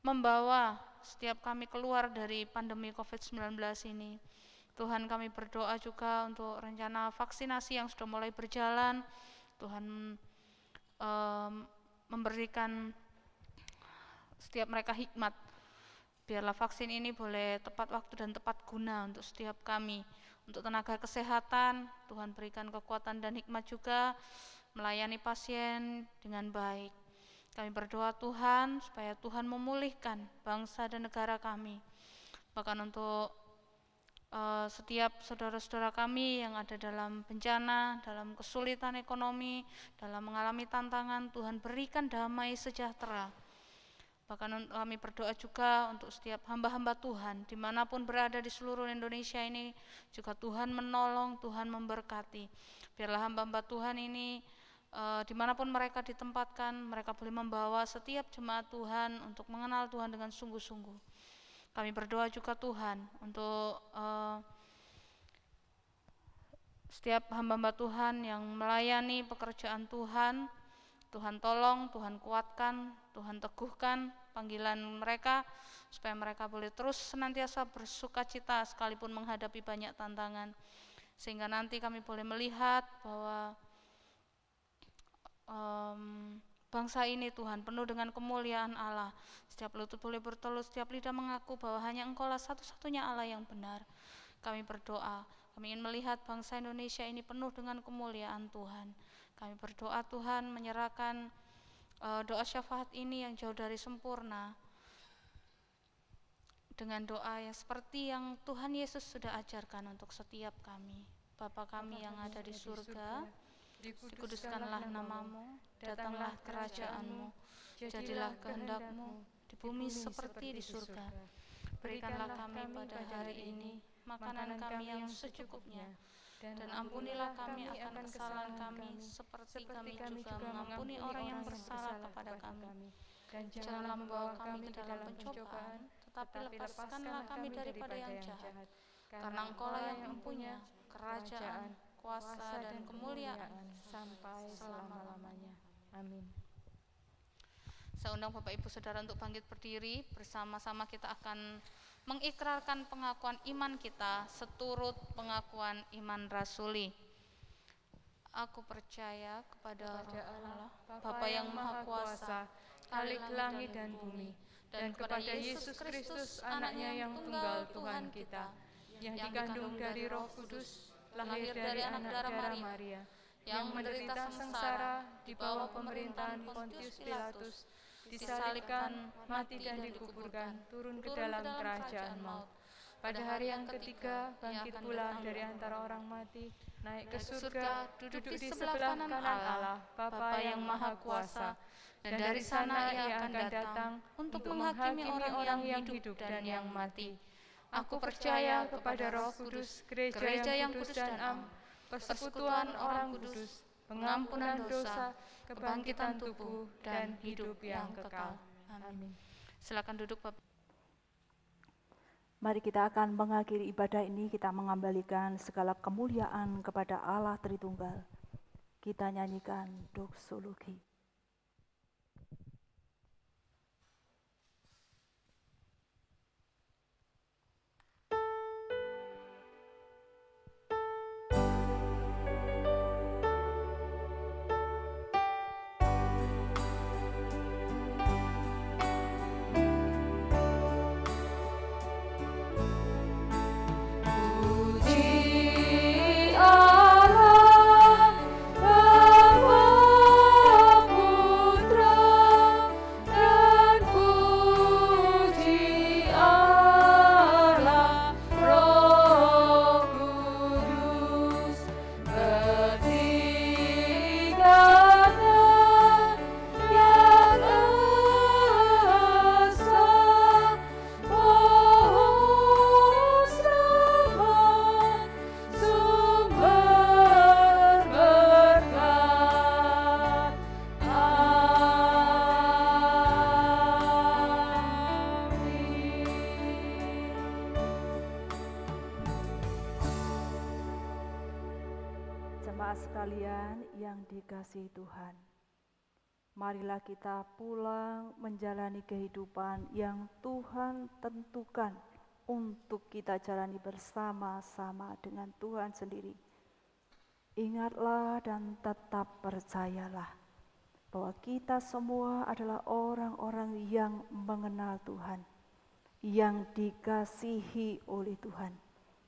membawa setiap kami keluar dari pandemi COVID-19 ini. Tuhan, kami berdoa juga untuk rencana vaksinasi yang sudah mulai berjalan. Tuhan memberikan setiap mereka hikmat. Biarlah vaksin ini boleh tepat waktu dan tepat guna untuk setiap kami. Untuk tenaga kesehatan, Tuhan berikan kekuatan dan hikmat juga melayani pasien dengan baik. Kami berdoa Tuhan supaya Tuhan memulihkan bangsa dan negara kami. Bahkan untuk setiap saudara-saudara kami yang ada dalam bencana, dalam kesulitan ekonomi, dalam mengalami tantangan, Tuhan berikan damai sejahtera. Bahkan kami berdoa juga untuk setiap hamba-hamba Tuhan, dimanapun berada di seluruh Indonesia ini, juga Tuhan menolong, Tuhan memberkati. Biarlah hamba-hamba Tuhan ini, dimanapun mereka ditempatkan, mereka boleh membawa setiap jemaat Tuhan untuk mengenal Tuhan dengan sungguh-sungguh. Kami berdoa juga Tuhan untuk setiap hamba-hamba Tuhan yang melayani pekerjaan Tuhan. Tuhan tolong, Tuhan kuatkan, Tuhan teguhkan panggilan mereka supaya mereka boleh terus senantiasa bersukacita sekalipun menghadapi banyak tantangan. Sehingga nanti kami boleh melihat bahwa bangsa ini Tuhan penuh dengan kemuliaan Allah. Setiap lutut boleh bertelut, setiap lidah mengaku bahwa hanya Engkau-lah satu-satunya Allah yang benar. Kami berdoa, kami ingin melihat bangsa Indonesia ini penuh dengan kemuliaan Tuhan. Kami berdoa Tuhan menyerahkan doa syafaat ini yang jauh dari sempurna dengan doa yang seperti yang Tuhan Yesus sudah ajarkan untuk setiap kami. Bapa kami yang ada di surga, dikuduskanlah namamu, datanglah kerajaan-Mu, jadilah kehendak-Mu di bumi seperti di surga. Berikanlah kami pada hari ini makanan kami yang secukupnya, dan ampunilah kami akan kesalahan kami seperti kami juga mengampuni orang yang bersalah kepada kami. Dan janganlah membawa kami ke dalam pencobaan, tetapi lepaskanlah kami daripada yang jahat. Karena Engkau-lah yang mempunyai kerajaan, kuasa, dan kemuliaan sampai selama-lamanya. Amin. Saya undang Bapak Ibu Saudara untuk bangkit berdiri, bersama-sama kita akan mengikrarkan pengakuan iman kita seturut pengakuan iman rasuli. Aku percaya kepada Allah, Bapa yang Maha Kuasa, Khalik langit dan bumi, dan kepada Yesus Kristus, Anaknya yang tunggal Tuhan kita, yang dikandung dari Roh Kudus, lahir dari anak darah Maria, yang menderita sengsara di bawah pemerintahan Pontius Pilatus, disalibkan, mati dan dikuburkan, turun ke dalam kerajaan maut. Pada hari yang ketiga, bangkit pula dari antara orang mati, naik ke surga, duduk di sebelah kanan Allah, Bapa yang Maha Kuasa, dan dari sana Ia akan datang untuk menghakimi orang yang hidup dan yang mati. Aku percaya kepada Roh Kudus, gereja yang kudus dan am, persekutuan orang kudus, pengampunan dosa, kebangkitan tubuh, dan hidup yang kekal. Amin. Silakan duduk, Bapak. Mari kita akan mengakhiri ibadah ini, kita mengembalikan segala kemuliaan kepada Allah Tritunggal. Kita nyanyikan doksologi. Jemaat sekalian yang dikasihi Tuhan, marilah kita pulang menjalani kehidupan yang Tuhan tentukan untuk kita jalani bersama-sama dengan Tuhan sendiri. Ingatlah dan tetap percayalah bahwa kita semua adalah orang-orang yang mengenal Tuhan, yang dikasihi oleh Tuhan.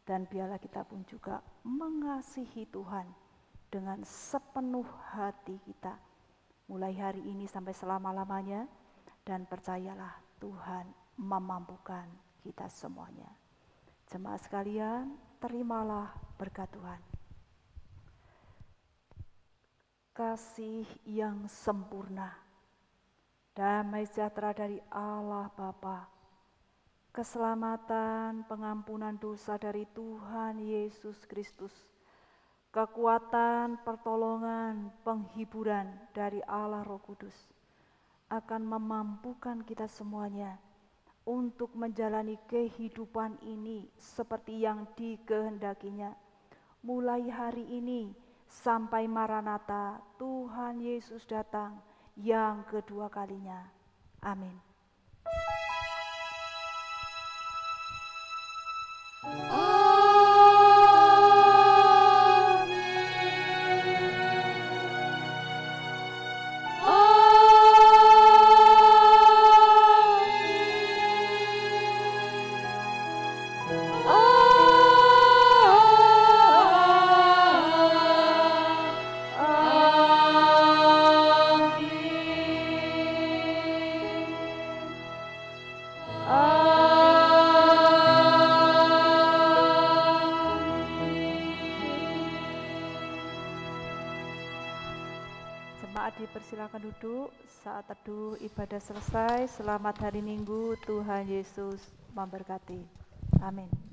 Dan biarlah kita pun juga mengasihi Tuhan dengan sepenuh hati kita, mulai hari ini sampai selama-lamanya, dan percayalah Tuhan memampukan kita semuanya. Jemaat sekalian, terimalah berkat Tuhan. Kasih yang sempurna, damai sejahtera dari Allah Bapa, keselamatan, pengampunan dosa dari Tuhan Yesus Kristus, kekuatan, pertolongan, penghiburan dari Allah Roh Kudus akan memampukan kita semuanya untuk menjalani kehidupan ini seperti yang dikehendakinya. Mulai hari ini sampai Maranatha, Tuhan Yesus datang yang kedua kalinya. Amin. Dipersilakan duduk saat teduh ibadah selesai. Selamat hari Minggu, Tuhan Yesus memberkati. Amin.